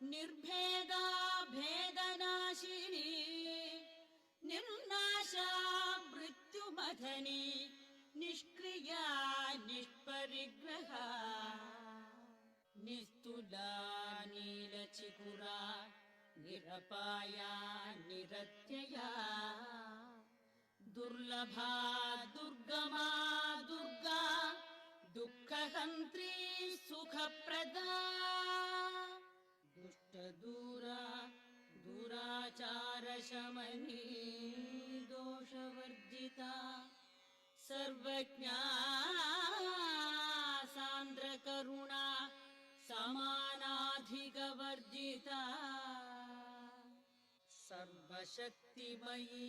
निर्भेदा भेदनाशिनी निर्नाशा मृत्युमथनी निष्क्रिया निष्परिग्रहा निस्तुला नीलचिकुरा निरपाया निरत्यया दुर्लभा दुर्गमा दुर्गा दुःखहन्त्री सुखप्रदा दुष्टदूरा दुराचारशमनी दोषवर्जिता सर्वज्ञा सान्द्रकरुणा समानाधिकवर्जिता सर्वशक्तिमयी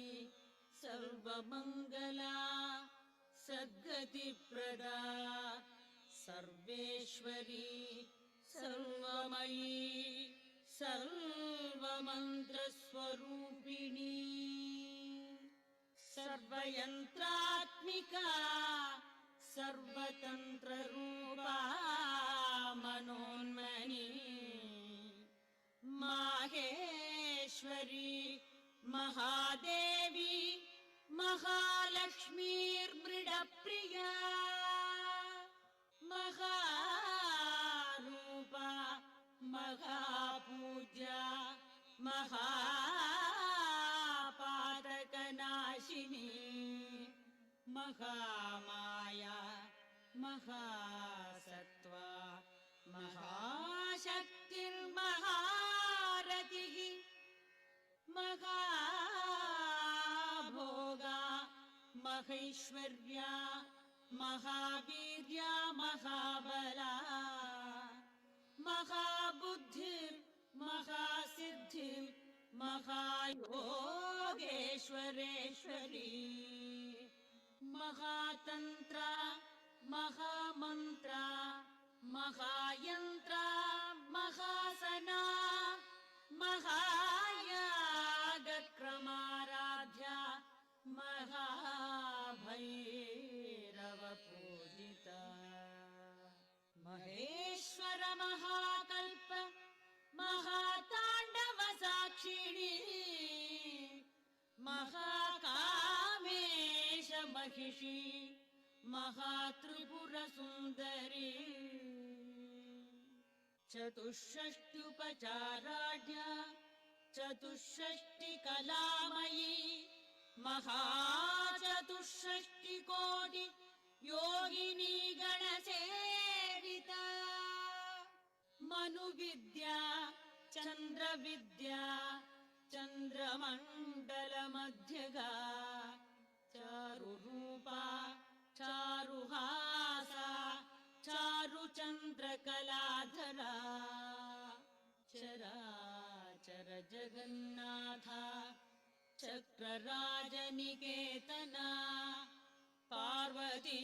सर्वमङ्गला सद्गतिप्रदा सर्वेश्वरी सर्वमयी सर्वमन्त्रस्वरूपिणी सर्वयन्त्रात्मिका सर्वतन्त्ररूपा मनोन्मनी माहेश्वरी महादेवी महालक्ष्मीर्मृडप्रिया महारूपा महापूज्या महापातकनाशिनी महामाया महासत्त्वा महाशक्तिर्महारतिः महाभोगा महैश्वर्या महावीर्या महाबला महाबुद्धिर् महासिद्धिर् महायोगेश्वरेश्वरी महातन्त्रा महामन्त्रा महायन्त्रा महासना महायागक्रमाराध्या महाभैरवपूजिता महेश्वर महाकल्प महाताण्डवसाक्षिणी महाकामेश महिषी महात्रिपुरसुन्दरी चतुष्षष्ट्युपचाराढ्या चतुष्षष्टिकलामयी महाचतुष्षष्टिकोटि योगिनी गणसेविता मनुविद्या चन्द्रविद्या चन्द्रमण्डलमध्यगा चारुरूपा चारुहासा चारुचन्द्रकलाधरा चराचर जगन्नाथा चक्रराजनिकेतना पार्वती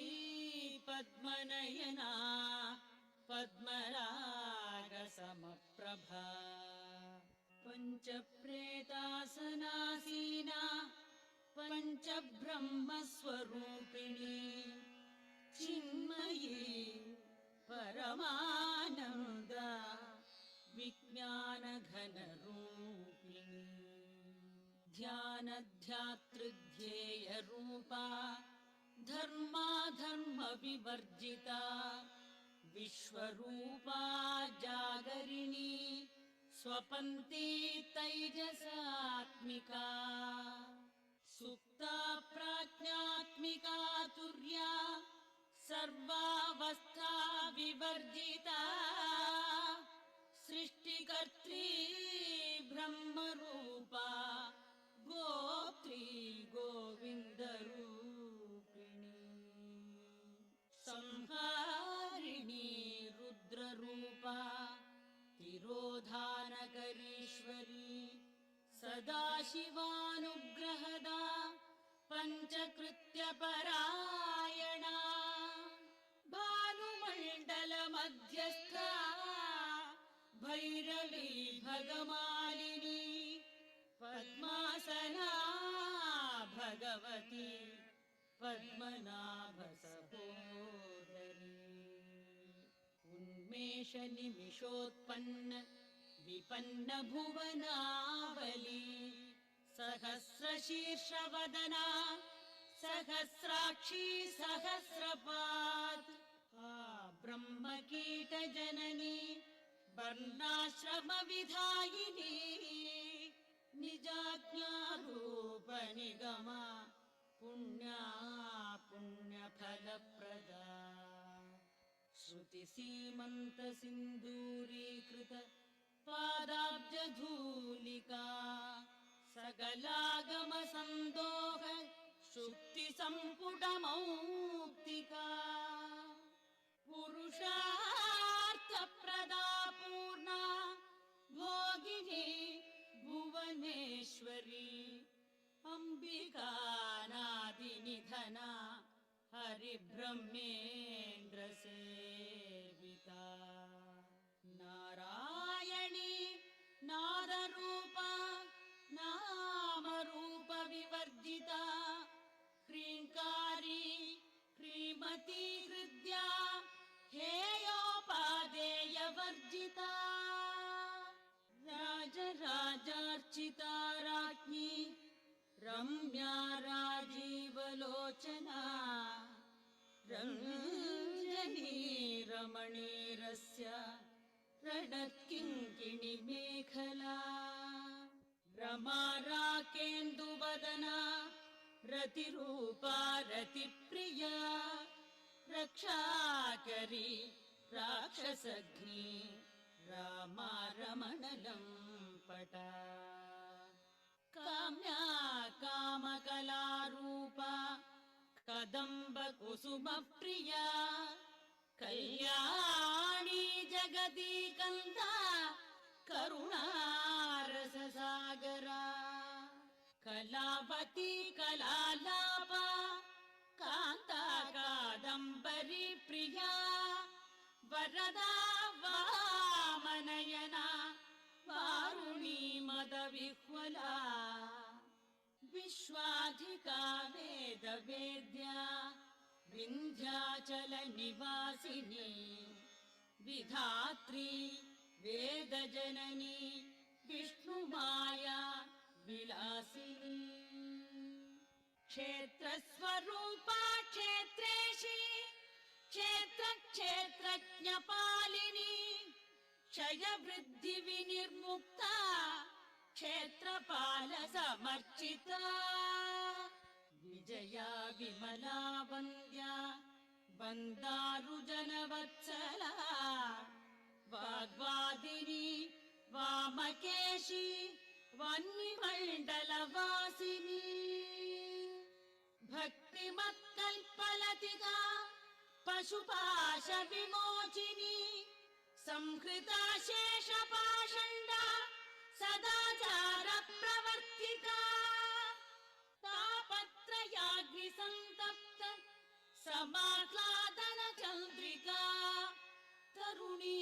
पद्मनयना पद्मरागसमप्रभा पञ्चप्रेतासनासीना पञ्चब्रह्मस्वरूपिणी चिन्मयी परमानन्दा विज्ञानघनरूपिणी ध्यानध्यातृध्येयरूपा धर्माधर्मविवर्जिता विश्वरूपा जागरिणी स्वपन्ती तैजसात्मिका सुप्ता प्राज्ञात्मिका तुर्या सर्वावस्था विवर्जिता सृष्टिकर्त्री ब्रह्मरूपा गोत्री गोविन्दरूपिणी संहारिणी सदाशिवानुग्रहदा पञ्चकृत्यपरायणा भानुमण्डलमध्यस्था भैरवी भगमालिनी पद्मासना भगवती पद्मनाभसहोदरी उन्मेषनिमिषोत्पन्न विपन्न भुवनावली सहस्रशीर्षवदना सहस्राक्षी सहस्रपात् ब्रह्मकीटजननी वर्णाश्रमविधायिनी निजाज्ञारूपनिगमा पुण्या पुण्यफलप्रदा श्रुतिसीमन्तसिन्दूरीकृत पादाब्जधूलिका सकलागमसन्दोह शुक्तिसम्पुटमौक्तिका पुरुषार्थप्रदा पूर्णा भोगिनी भुवनेश्वरी अम्बिकानादिनिधना हरिब्रह्मेन्द्रसेविता नारायणी नादरूपा नामरूपविवर्जिता ह्रीङ्कारी ह्रीमती हृद्या हेयोपादेयवर्जिता राजराजार्चिता राज्ञी रम्या राजीवलोचना रञ्जनी रमणीरस्य रणत्किङ्किणी मेखला रमा राकेन्दुवदना रतिरूपा रतिप्रिया रक्षाकरी राक्षसघ्नी रामा रमणलं पटा काम्या कामकलारूपा कदम्बकुसुमप्रिया कल्याणी जगदीकन्ता करुणारससागरा कलावती कलालापा कान्ता कादम्बरी प्रिया वरदा वामनयना वारुणी मदविह्वला विश्वाधिका वेदवेद्या विन्ध्याचलनिवासिनी विधात्री वेदजननी विष्णुमाया विलासिनी क्षेत्रस्वरूपा क्षेत्रेशी क्षेत्रक्षेत्रज्ञपालिनी क्षयवृद्धिविनिर्मुक्ता क्षेत्रपालसमर्चिता विजया विमला वन्द्या वन्दारुजनवत्सला वाग्वादिनी वामकेशी वह्निमण्डलवासिनी भक्तिमत्कल्पलतिका पशुपाशविमोचिनी संहृता शेषपाषण्डा सदाचारप्रवर्तिका तापत्रयाग्निसन्तप्त समाह्लादनचन्द्रिका तरुणी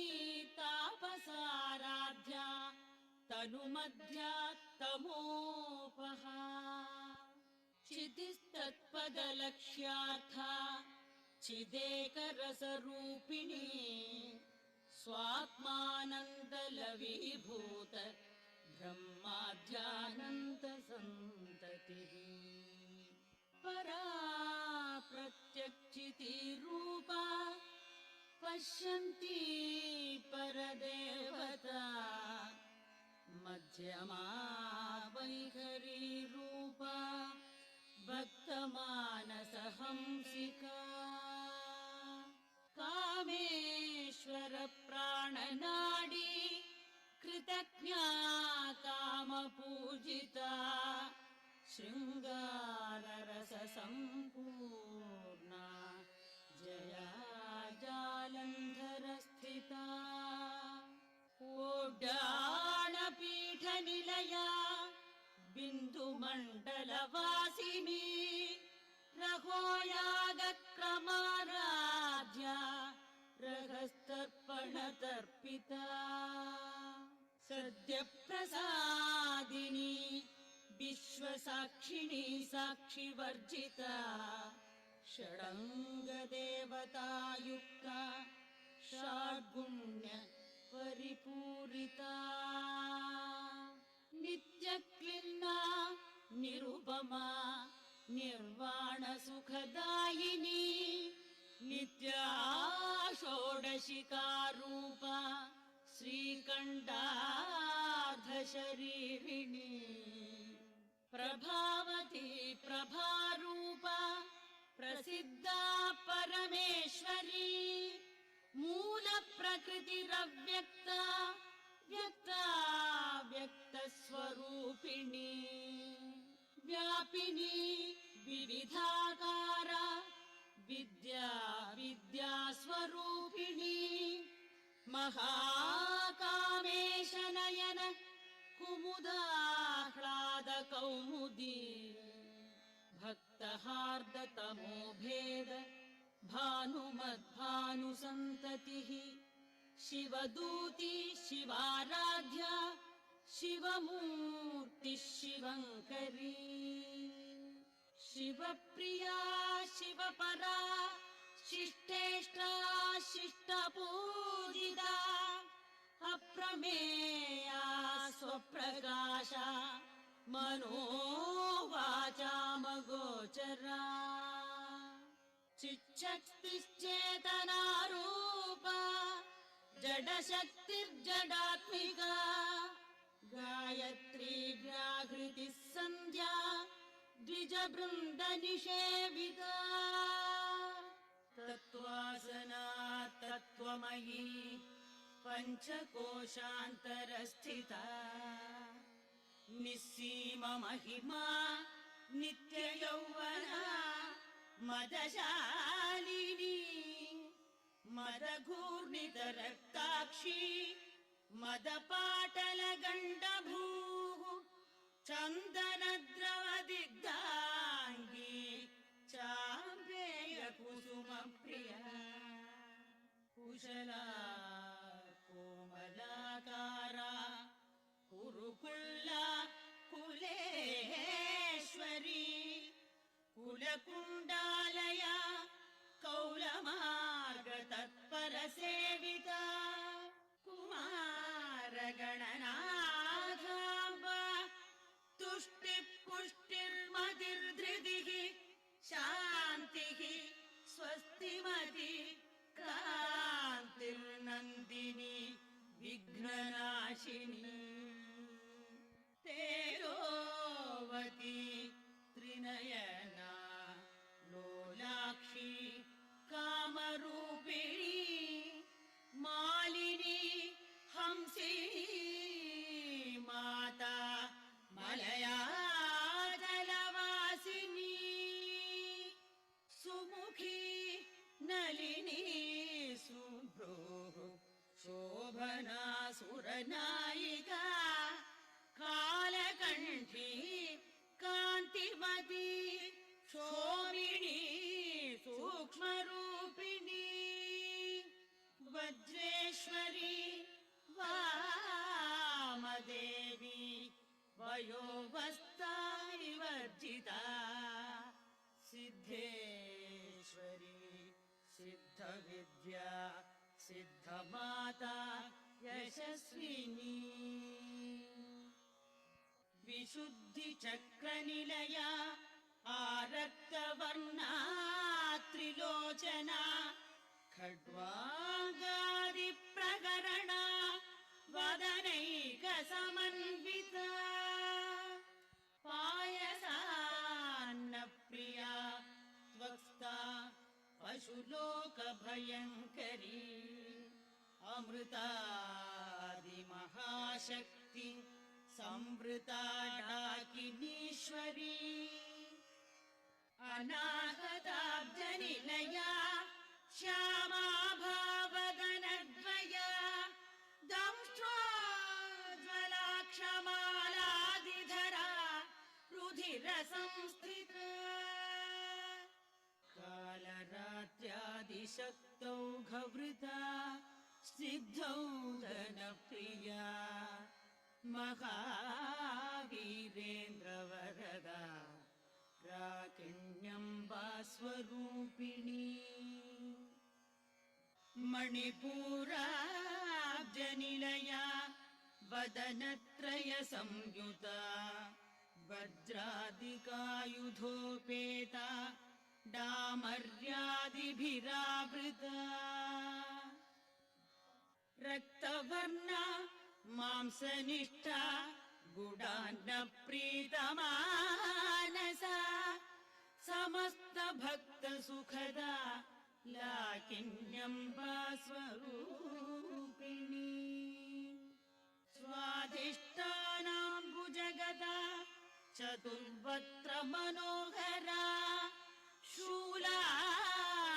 तापसाराध्या तनुमध्या तमोपहा चितिस्तत्पदलक्ष्यार्था चिदेकरसरूपिणी स्वात्मानन्दलवीभूत ब्रह्माद्यानन्तसन्ततिः परा प्रत्यक्षितिरूपा पश्यन्ती परदेवता मध्यमा वैखरीरूपा भक्तमानसहंसिका कामेश्वर प्राणनाडी कृतज्ञा कामपूजिता शृङ्गाररससम्पूर्णा जया जालन्धरस्थिता ओड्डाणपीठनिलया क्रमाराध्या रहस्तर्पणतर्पिता सद्यप्रसादिनी विश्वसाक्षिणी साक्षिवर्जिता षडङ्गदेवतायुक्ता षड्गुण्य परिपूरिता नित्यक्लिन्ना निरुपमा निर्वाणसुखदायिनी नित्या षोडशिकारूपा श्रीकण्ठार्धशरीरिणी प्रभावती प्रभारूपा प्रसिद्धा परमेश्वरी मूलप्रकृतिरव्यक्ता व्यक्ता व्यक्तस्वरूपिणी व्यापिनी विविधाकारा विद्या विद्यास्वरूपिणी महाकामेशनयन कुमुदाह्लादकौमुदी भक्तहार्दतमोभेद भानुमद्भानुसन्ततिः शिवदूती शिवाराध्या शिवमूर्तिः शिवङ्करी शिवप्रिया शिवपरा शिष्टेष्टा शिष्टपूजिता अप्रमेया स्वप्रकाशा मनोवाचामगोचरा चिच्छक्तिश्चेतनारूपा जडशक्तिर्जडात्मिका गायत्री व्याहृतिः सन्ध्या द्विजबृन्दनिषेविता तत्त्वासना तत्त्वमयी पञ्चकोशान्तरस्थिता निस्सीममहिमा नित्ययौवना मदशालिनी मदघूर्णितरक्ताक्षी मदपाटलगण्डभूः चन्दनद्रवदिग्धाङ्गी चाम्बेयकुसुमप्रिया कुशला कोमलाकारा कुरुकुल्ला कुलेश्वरी कुलकुण्डालया कौलमार्गतत्परसेविता कुमारगणनाथाम्बा तुष्टिपुष्टिर्मतिर्धृतिः शान्तिः स्वस्तिमति कान्तिर्नन्दिनी विघ्ननाशिनी तेजोवती त्रिनयना लोलाक्षी कामरूपिणी मालिनी हंसिनी माता मलया जलवासिनी सुमुखी नलिनी सुभ्रूः शोभना सुरनायिका कालकण्ठी कान्तिमती शोभिनी सूक्ष्मरूपिणी वज्रेश्वरी वामदेवी वयोवस्था विवर्जिता सिद्धेश्वरी सिद्धविद्या सिद्धमाता यशस्विनी विशुद्धिचक्रनिलया आरक्तवर्णा त्रिलोचना खड्वाङ्गादिप्रकरणा वदनैकसमन्विता पायसान्नप्रिया त्वक्स्ता पशुलोकभयङ्करी अमृतादिमहाशक्ति संवृता डाकिनीश्वरी अनाहताब्जनिलया श्यामा भावगणद्वया दंष्ट्रोज्ज्वलाक्षमालादिधरा रुधिरसंस्थिता कालरात्रि धात्र्यादिशक्तौ घवृता स्निग्धौ धनप्रिया महावीरेन्द्रवरदा राकिण्यम्बा स्वरूपिणी मणिपूराब्जनिलया वदनत्रय संयुता वज्रादिकायुधोपेता डामर्यादिभिरावृता रक्तवर्णा मांसनिष्ठा गुडान्नप्रीतमानसा समस्तभक्तसुखदा लाकिन्यम्बा स्वरूपिणी स्वाधिष्ठानाम्बुजगदा चतुर्वक्त्र मनोहरा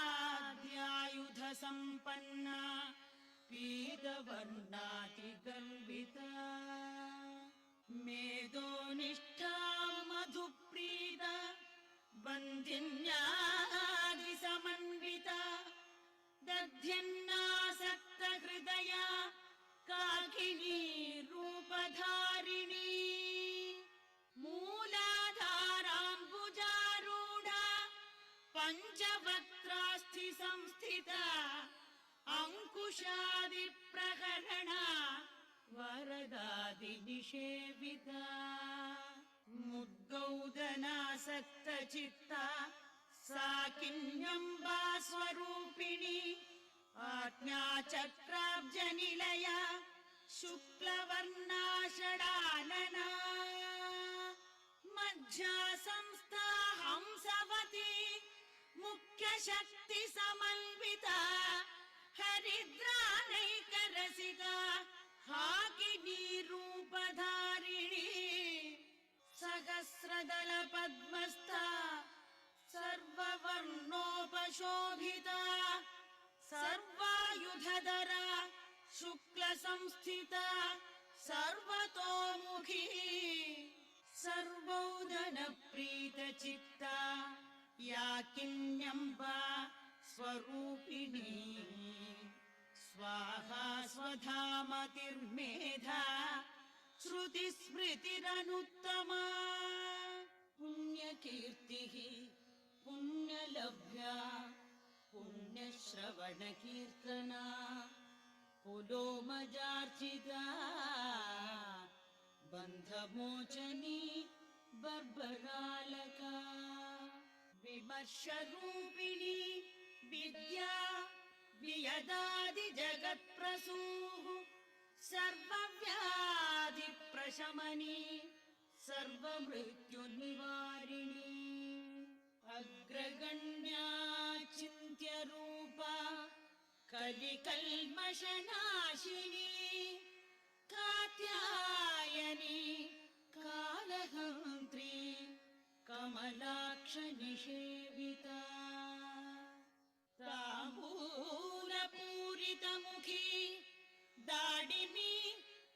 शूलाद्यायुध सम्पन्ना पीतवर्णातिगर्विता मेदोनिष्ठा मधुप्रीता बन्धिन्यादिसमन्विता दध्यन्नासक्तहृदया काकिनी रूपधारिणी मूलाधाराम्बुजारूढा पञ्चवक्त्रास्थि संस्थिता अंकुशादिप्रकरणा वरदादिनिषेविता मुद्गौदनासक्तचित्ता साकिन्यम्बा स्वरूपिणी आज्ञाचक्राब्जनिलया शुक्लवर्णा षडानना मज्जा संस्था हंसवती मुख्यशक्तिसमन्विता हरिद्रानैकरसिका हाकिनी रूपधारिणी सहस्रदलपद्मस्था सर्ववर्णोपशोभिता सर्वायुधधरा शुक्लसंस्थिता सर्वतोमुखी सर्वोदनप्रीतचित्ता याकिन्यम्बा स्वरूपिणी स्वाहा स्वधामतिर्मेधा श्रुतिस्मृतिरनुत्तमा पुण्यकीर्तिः पुण्यलभ्या पुण्यश्रवणकीर्तना पुलोमजार्चिता बन्धमोचनी बर्बरालका विमर्शरूपिणी विद्या वियदादिजगत्प्रसूः सर्वव्याधिप्रशमनी सर्वमृत्युनिवारिणी अग्रगण्या चिन्त्यरूपा कलिकल्मषनाशिनी कात्यायनी कालहन्त्री कमलाक्षनिषेविता ताम्बूलपूरितमुखी दाडिमी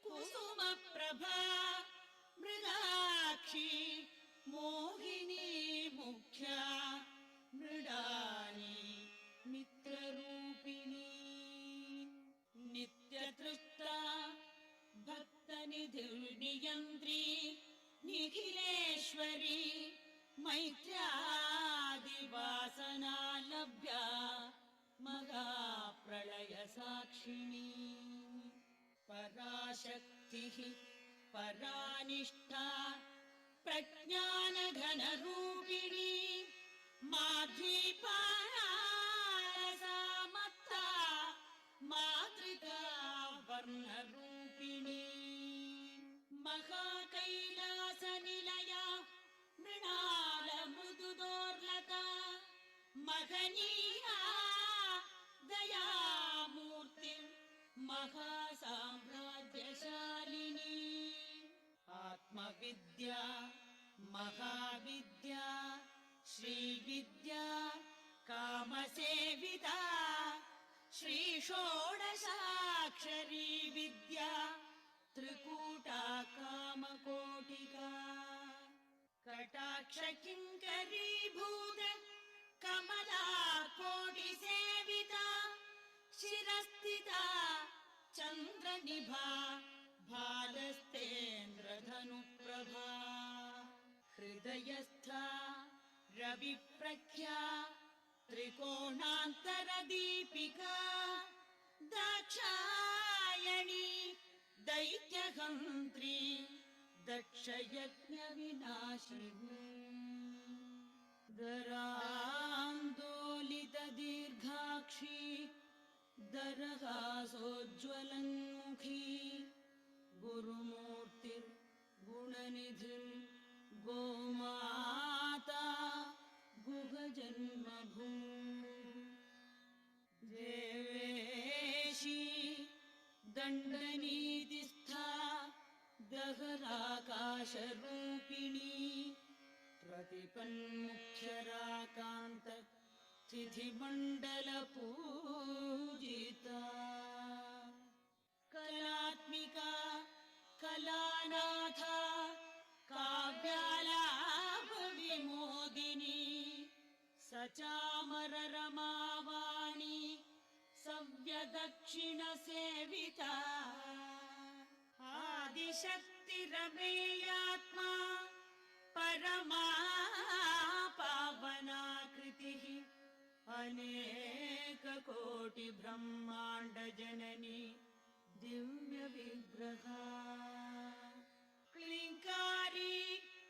कुसुमप्रभा मृगाक्षी मोहिनी मुख्या मृडानी मित्ररूपिणी नित्यतृष्टा भक्तनिधिर्नियन्त्री निखिलेश्वरी मैत्र्यादिवासना लभ्या महाप्रलयसाक्षिणी पराशक्तिः परानिष्ठा प्रज्ञानघनरूपिणी माध्वीपारसामत्ता मातृका वर्णरूपिणी महाकैलासनिलया मृणालमृदुदोर्लता महनीया दयामूर्तिर् महासाम्राज्यशालिनी आत्मविद्या महाविद्या श्रीविद्या कामसेविता श्रीषोडशाक्षरी विद्या त्रिकूटा कामकोटिका कटाक्ष किङ्करीभूत कमला कोटि स्थिता चन्द्रनिभा भालस्तेन्द्रधनुप्रभा हृदयस्था रविप्रख्या त्रिकोणान्तरदीपिका दाक्षायणी दैत्यहन्त्री दक्षयज्ञविनाशिनी दरान्दोलितदीर्घाक्षी दरहासोज्ज्वलन्मुखी गुरुमूर्तिर्गुणनिधिर् गोमाता गुहजन्मभूः देवेशी दण्डनीतिस्था दहराकाशरूपिणी प्रतिपन्मुख्यराकान्त तिथिमण्डलपूजिता कलात्मिका कलानाथा काव्यालापविमोदिनी सचामररमावाणी सव्यदक्षिणसेविता आदिशक्तिरमेयात्मा परमा पावनाकृतिः अनेककोटिब्रह्माण्डजननी दिव्यविग्रहा क्लीङ्कारी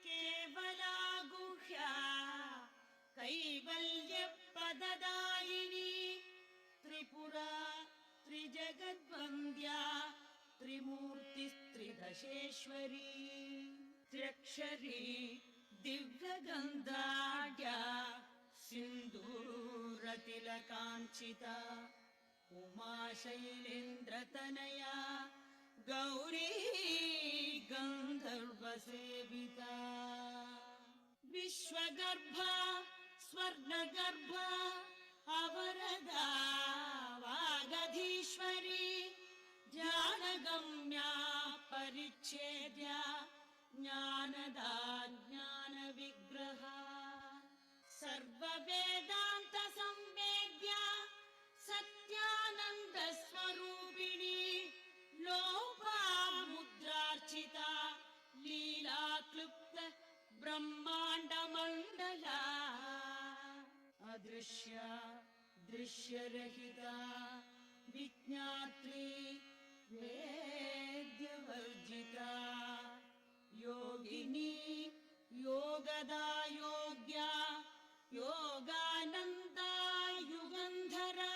केवला गुह्या कैवल्यपददायिनी त्रिपुरा त्रिजगद्वन्द्या त्रिमूर्तिस्त्रिदशेश्वरी त्र्यक्षरी दिव्यगन्धाढ्या सिन्दूरतिलकाञ्चिता उमाशैलेन्द्रतनया गौरी गन्धर्वसेविता विश्वगर्भा स्वर्णगर्भा अवरदा वागधीश्वरी ज्ञानगम्या परिच्छेद्या ज्ञानदा ज्ञानविग्रहा सर्ववेदान्तसंवेद्या सत्यानन्दस्वरूपिणी लोपामुद्रार्चिता लीलाक्लुप्त ब्रह्माण्डमण्डला अदृश्या दृश्यरहिता विज्ञात्री वेद्यवर्जिता योगिनी योगदा योग्या योगानन्दा युगन्धरा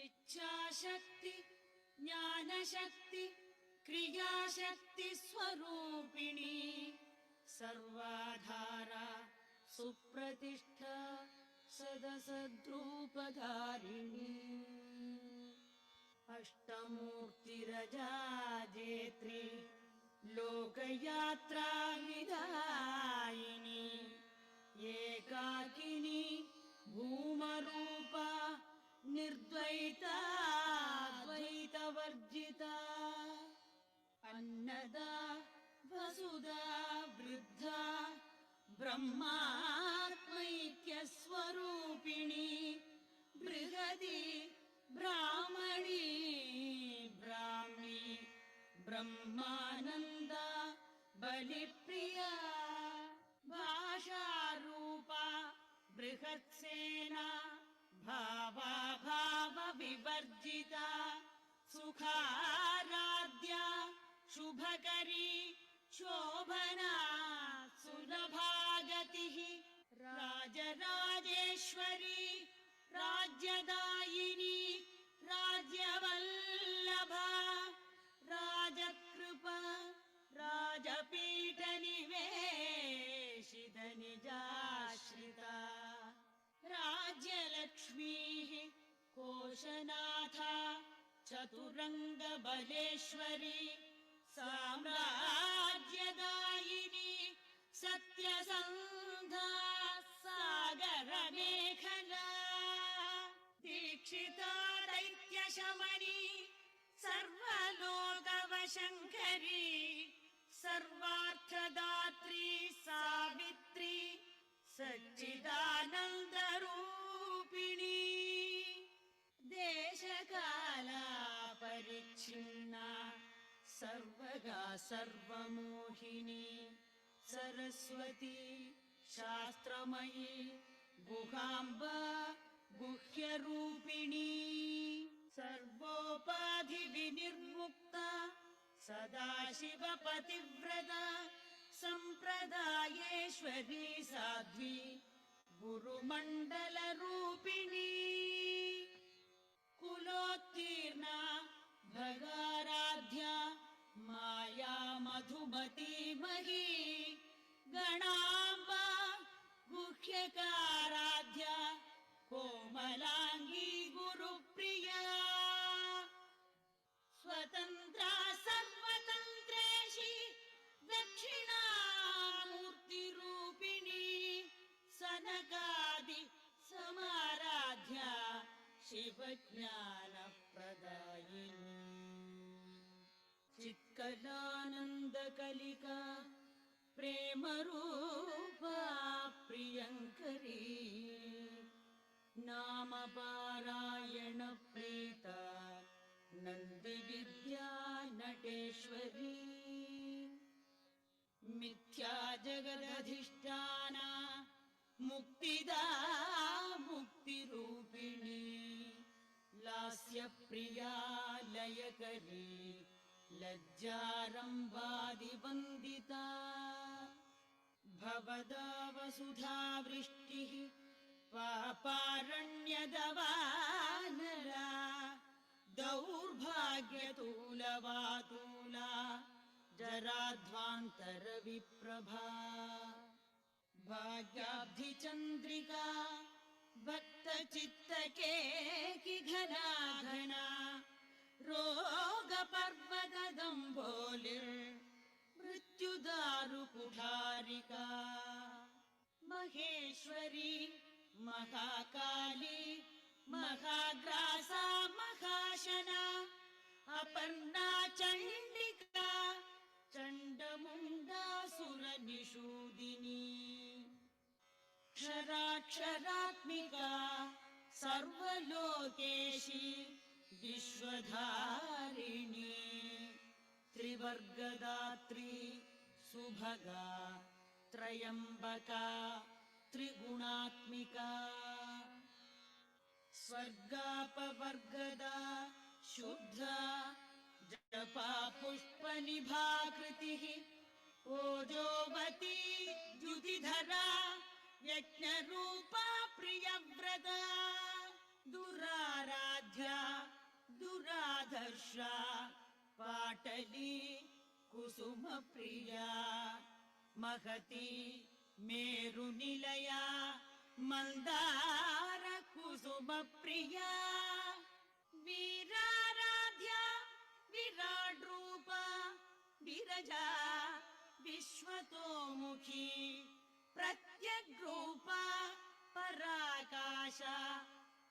इच्छाशक्ति ज्ञानशक्ति क्रियाशक्ति स्वरूपिणी सर्वाधारा सुप्रतिष्ठा सदसद्रूपधारिणी अष्टमूर्तिरजाजेत्री लोकयात्रा विधायिनी एकाकिनी भूमरूपा निर्द्वैता द्वैतवर्जिता अन्नदा वसुधा वृद्धा ब्रह्मात्मैक्यस्वरूपिणी बृहदी ब्राह्मणी ब्राह्मी ब्रह्मानन्दा बलिप्रिया भाषारूपा बृहत्सेना भावा भावविवर्जिता सुखाराध्या शुभकरी शोभना सुलभागतिः राजराजेश्वरी राज्यदायिनी राज्यवल्लभा राजकृपा राजपीठनिवेशितनिजाश्रिता राज्यलक्ष्मीः कोशनाथा चतुरङ्गबलेश्वरी साम्राज्यदायिनी सत्यसन्धा सागरमेखला दीक्षिता दैत्यशमनी सर्वलोकवशङ्करी सर्वार्थदात्री सावित्री सच्चिदानन्दरूपिणी देशकालनियन्त्रिता सर्वमोहिनी सरस्वती शास्त्रमयी गुहाम्बा गुह्यरूपिणी सर्वोपाधिविनिर्मुक्ता सदाशिवपतिव्रता सम्प्रदायेश्वरी साध्वी गुरुमण्डलरूपिणी कुलोत्तीर्णा भगाराध्या माया मधुमती मही गणाम्बा गुह्यकाराध्या कोमलांगी गुरुप्रिया स्वतन्त्रा सर्वतन्त्रेषि दक्षिणामूर्तिरूपिणी सनकादि समाराध्या शिवज्ञानप्रदायिनी चित्कलानन्दकलिका प्रेमरूपा प्रियङ्करी नामपारायणप्रीता नन्दिविद्या नटेश्वरी मिथ्या जगदधिष्ठाना मुक्तिदा मुक्तिरूपिणी लास्यप्रिया लयकरी लज्जारम्भादिवन्दिता भवदा वसुधा वृष्टिः पापारण्यदवानला दौर्भाग्यतूलवातूला जराध्वान्तरविप्रभा भाग्याब्धिचन्द्रिका भक्तचित्तकेकि घना घना रोगपर्वतदम्भोलिर् मृत्युदारुकुठारिका महेश्वरी महाकाली महाग्रासा महाशना अपर्णा चण्डिका चण्डमुण्डासुरनिषूदिनी क्षराक्षरात्मिका सर्वलोकेशी विश्वधारिणी त्रिवर्गदात्री सुभगा त्रयम्बका त्रिगुणात्मिका स्वर्गापवर्गदा शुद्धा जपा पुष्पनिभाकृतिः ओजोवती द्युतिधरा यज्ञरूपा प्रियव्रता दुराराध्या दुराधर्षा पाटली कुसुमप्रिया महती मेरुनिलया मन्दार कुसुमप्रिया वीराराध्या विराड्रूपा विरजा विश्वतोमुखी प्रत्यग्रूपा पराकाशा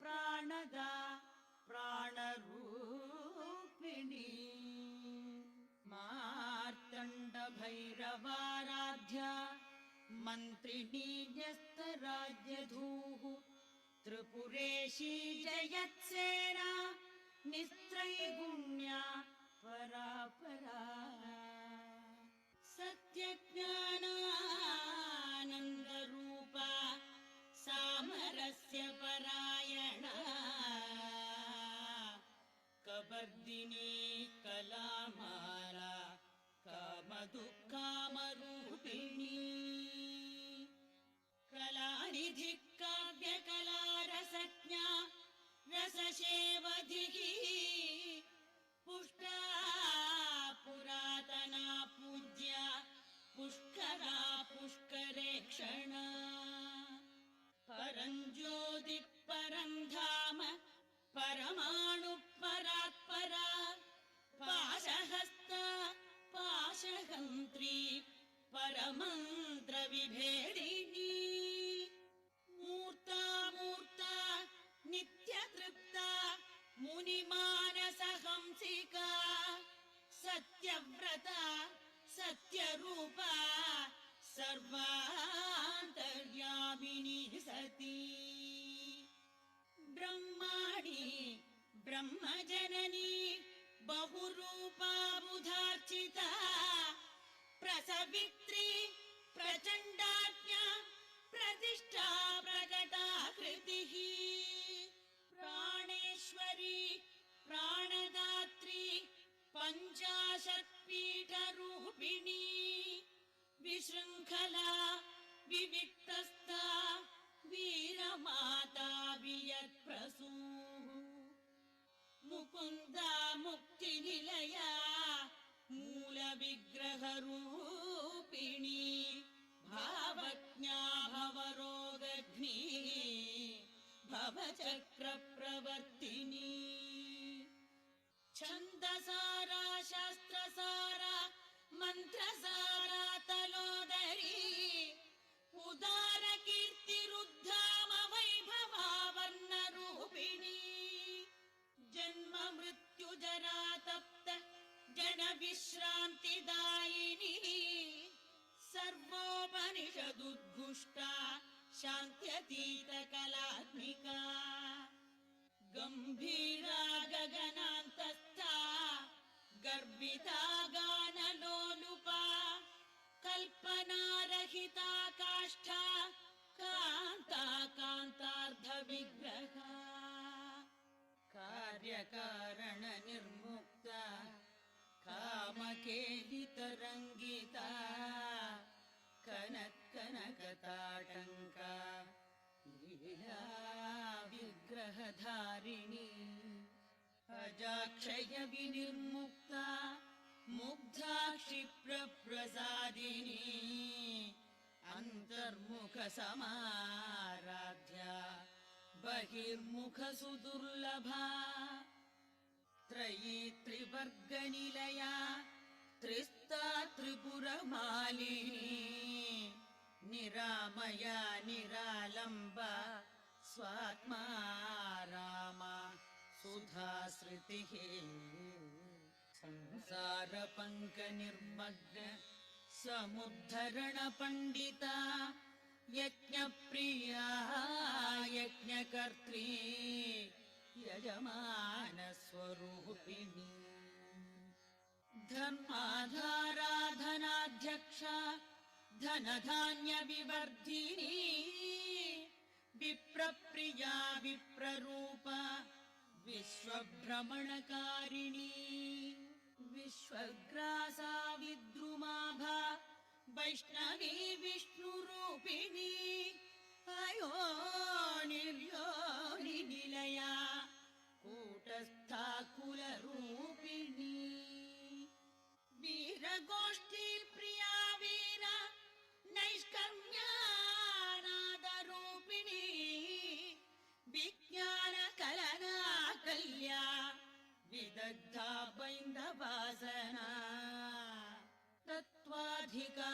प्राणदा प्राणरूपिणी मार्तण्डभैरवाराध्या मन्त्रिणी न्यस्तराज्यधूः त्रिपुरेशी जयत्सेना निस्त्रैगुण्या परापरा सत्यज्ञानानन्दरूपा सामरस्य परायणा कबर्दिनी कलामाला कामदुःखामरूपिणी कलानिधि काव्यकलारसज्ञा रससेवधिः पुष्टा पुरातना पूज्या पुष्करा पुष्करेक्षणा परञ्ज्योतिः परं धाम परमाणु परात्परा पाशहस्ता पाशहन्त्री परमन्त्रविभेदिनी मूर्ता मूर्ता नित्यतृप्ता मुनिमानसहंसिका सत्यव्रता सत्यरूपा सर्वान्तर्यामिनी सती ब्रह्माणि ब्रह्मजननी बहुरूपा बुधार्चिता सवित्री प्रचण्डाज्ञा प्रतिष्ठा प्रकटाकृतिः प्राणेश्वरी प्राणदात्री पञ्चाशत्पीठरूपिणी विशृङ्खला विविक्तस्था वीरमाता वियत्प्रसूः मुकुन्दा मुक्तिनिलया मूलविग्रहरूपिणी भावज्ञा भवरोगघ्नी भवचक्रप्रवर्तिनी छन्दसारा शास्त्रसारा मन्त्रसारा तलोदरी उदार कीर्तिरुद्धाम वैभवा वर्णरूपिणी जन्म मृत्यु जरा तप्त जन विश्रान्तिदायिनी सर्वोपनिषदुद्घुष्टा शान्त्यतीत कलात्मिका गम्भीरा गगनान्तस्था गर्भिता गानलोलुपा कल्पनारहिता काष्ठा कान्ता कान्तार्धविग्रहा कार्यकारण निर्मुक्ता कामकेलितरङ्गिता कनकताटङ्का लीला विग्रहधारिणी अजाक्षय विनिर्मुक्ता मुग्धा क्षिप्रप्रसादिनी अन्तर्मुख समाराध्या बहिर्मुख सुदुर्लभा त्रयी त्रिवर्गनिलया त्रिस्ता त्रिपुरमालिनी निरामया निरालम्बा स्वात्मा रामा सुधाश्रुतिः संसारपङ्कनिर्मग्न समुद्धरण पण्डिता यज्ञप्रिया यज्ञकर्त्री यजमानस्वरूपिणी धर्माधाराधनाध्यक्षा धनधान्यविवर्धिनी विप्रप्रिया विप्ररूपा विश्वभ्रमणकारिणी विश्वग्रासा विद्रुमाभा वैष्णवी विष्णुरूपिणी अयोनिर्योनि निलया कूटस्था कुलरूपिणी वीरगोष्ठी प्रिया वीर नैष्कर्म्यानादरूपिणी विज्ञान कलना कल्या विदग्धा बैन्दवासना तत्त्वाधिका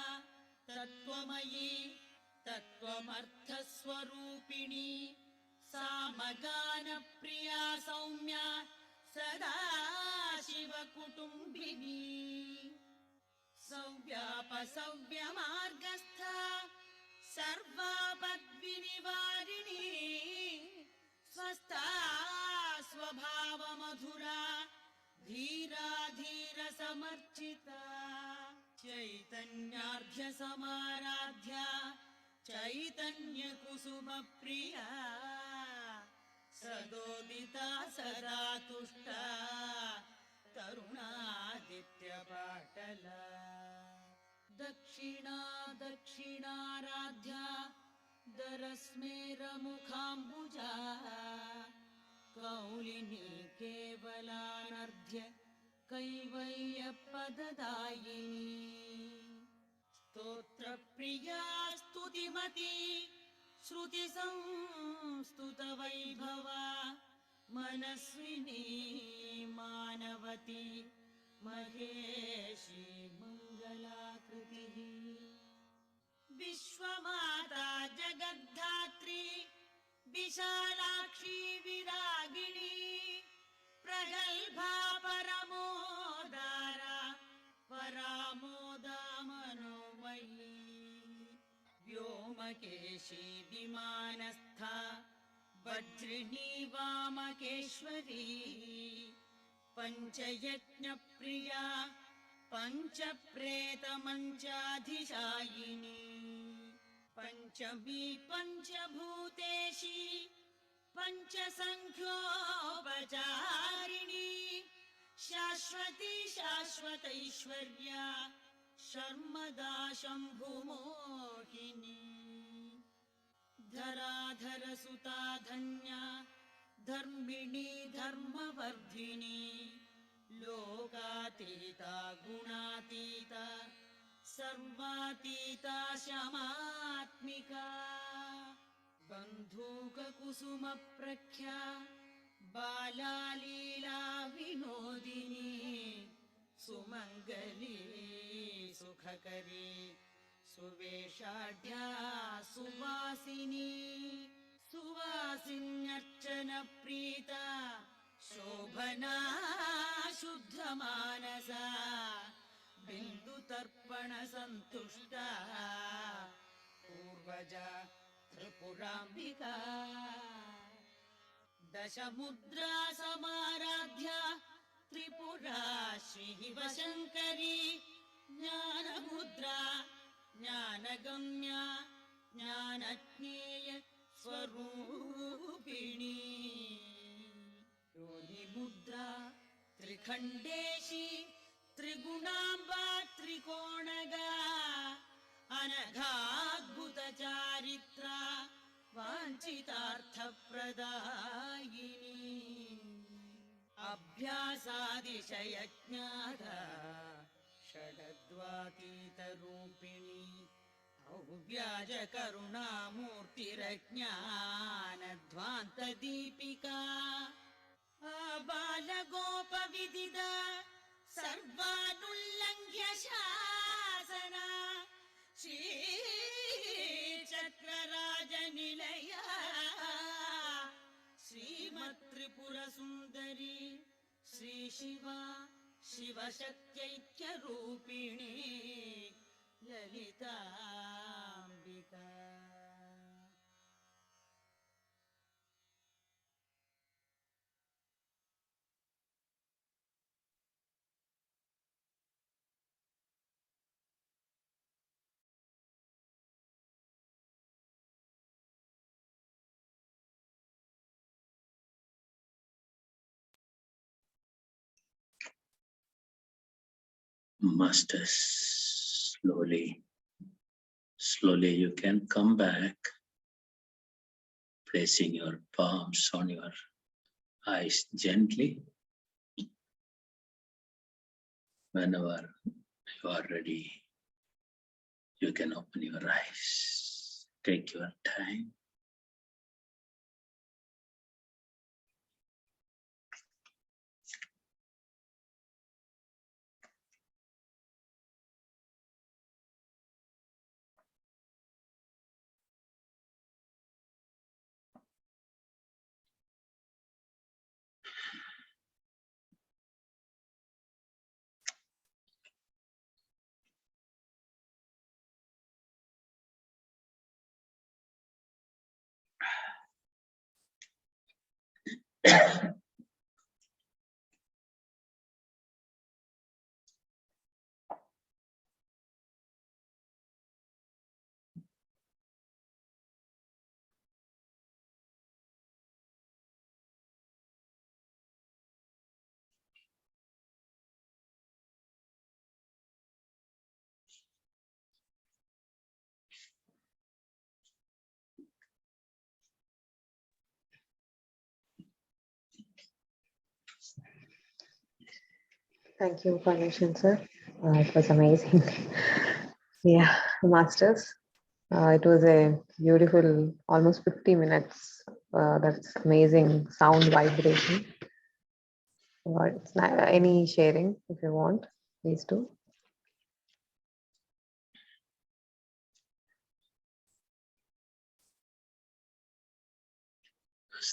तत्त्वमयी तत्त्वमर्थस्वरूपिणी सामगानप्रिया सौम्या सदा शिवकुटुम्बिनी सौव्यापसव्यमार्गस्था सर्वापद्विनिवारिणी स्वस्था स्वभावमधुरा धीरा धीर समर्चिता चैतन्यार्घ्य समाराध्या चैतन्य कुसुम प्रिया सदोदिता सदा तुष्टा तरुणादित्य पाटला दक्षिणा दक्षिणाराध्या दरस्मेरमुखाम्बुजा कौलिनी केवलानर्घ्य कैवल्यपददायिनी स्तोत्रप्रिया स्तुतिमती श्रुतिसंस्तुतवैभवा मनस्विनी मानवती महेशी मङ्गलाकृतिः विश्वमाता जगद्धात्री विशालाक्षी विरागिणी प्रगल्भा परमोदारा परामोदा मनोमयी व्योमकेशी विमानस्था वज्रिणी वामकेश्वरी पञ्चयज्ञप्रिया पञ्चप्रेतमञ्चाधिशायिनी पञ्चमी पञ्चभूतेशी पञ्चसङ्ख्योपचारिणी शाश्वती शाश्वतैश्वर्या शर्मदा शम्भुमोहिनी धराधरसुता धन्या धर्मिणी धर्मवर्धिनी लोकातीता गुणातीता सर्वातीता शमात्मिका बन्धूककुसुमप्रख्या बालालीला विनोदिनी सुमङ्गली सुखकरी सुवेशाढ्या सुवासिनी सुवासिन्यर्चनप्रीता शोभना शुद्धमानसा बिन्दुतर्पणसन्तुष्टा पूर्वजा त्रिपुराम्बिका दशमुद्रा समाराध्या त्रिपुरा श्रीशिवशङ्करी ज्ञानमुद्रा ज्ञानगम्या ज्ञानज्ञेय स्वरूपिणी योनिमुद्रा त्रिखण्डेशी त्रिगुणाम्बा त्रिकोणगा अनघाद्भुतचारित्रा वाञ्छितार्थप्रदायिनी अभ्यासादिशयज्ञाता षडद्वातीतरूपिणी औव्याजकरुणामूर्तिरज्ञानध्वान्तदीपिका बालगोपविदिदा सर्वानुल्लङ्घ्य शासना श्रीचक्रराजनिलया श्रीमत्त्रिपुरसुन्दरी श्रीशिवा शिवशक्त्यैक्यरूपिणी Lalithambika Masters, slowly you can come back, placing your palms on your eyes gently. Whenever you are ready, you can open your eyes. Take your time. Thank you, Parnashan sir. It was amazing. Yeah, masters. It was a beautiful, almost 50 minutes. That's amazing sound vibration. Any sharing if you want, please do.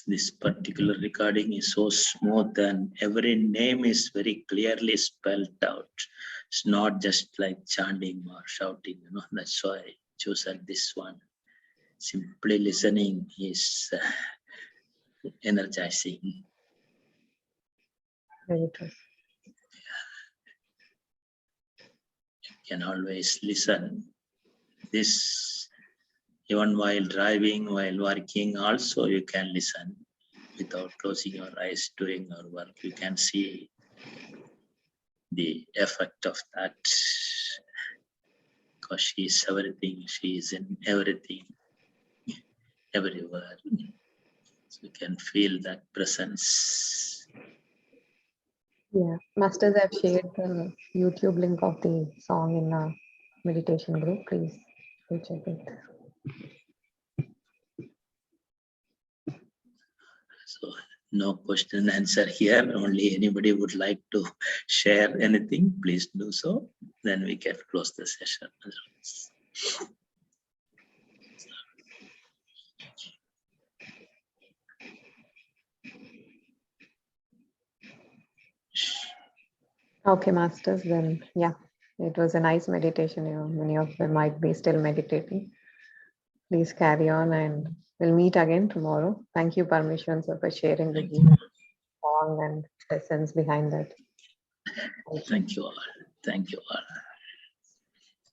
This particular recording is so smooth and every name is very clearly spelled out. It's not just like chanting or shouting, that's why I chose this one. Simply listening is energizing. Very true. can always listen. This, even while driving, while working, also you can listen without closing your eyes doing your work. You can see the effect of that, because she is everything, she is in everything, everywhere. So you can feel that presence. Yeah, Masters, I've shared the YouTube link of the song in our meditation group. Please do check it. So no question and answer here. Only anybody would like to share anything, please do so. Then we can close the session. Okay, Masters, then yeah, it was a nice meditation. Many of them might be still meditating. Please carry on and we'll meet again tomorrow. Thank you, Parmeshwan sir, for sharing the song and lessons behind that. Thank you all. Thank you all.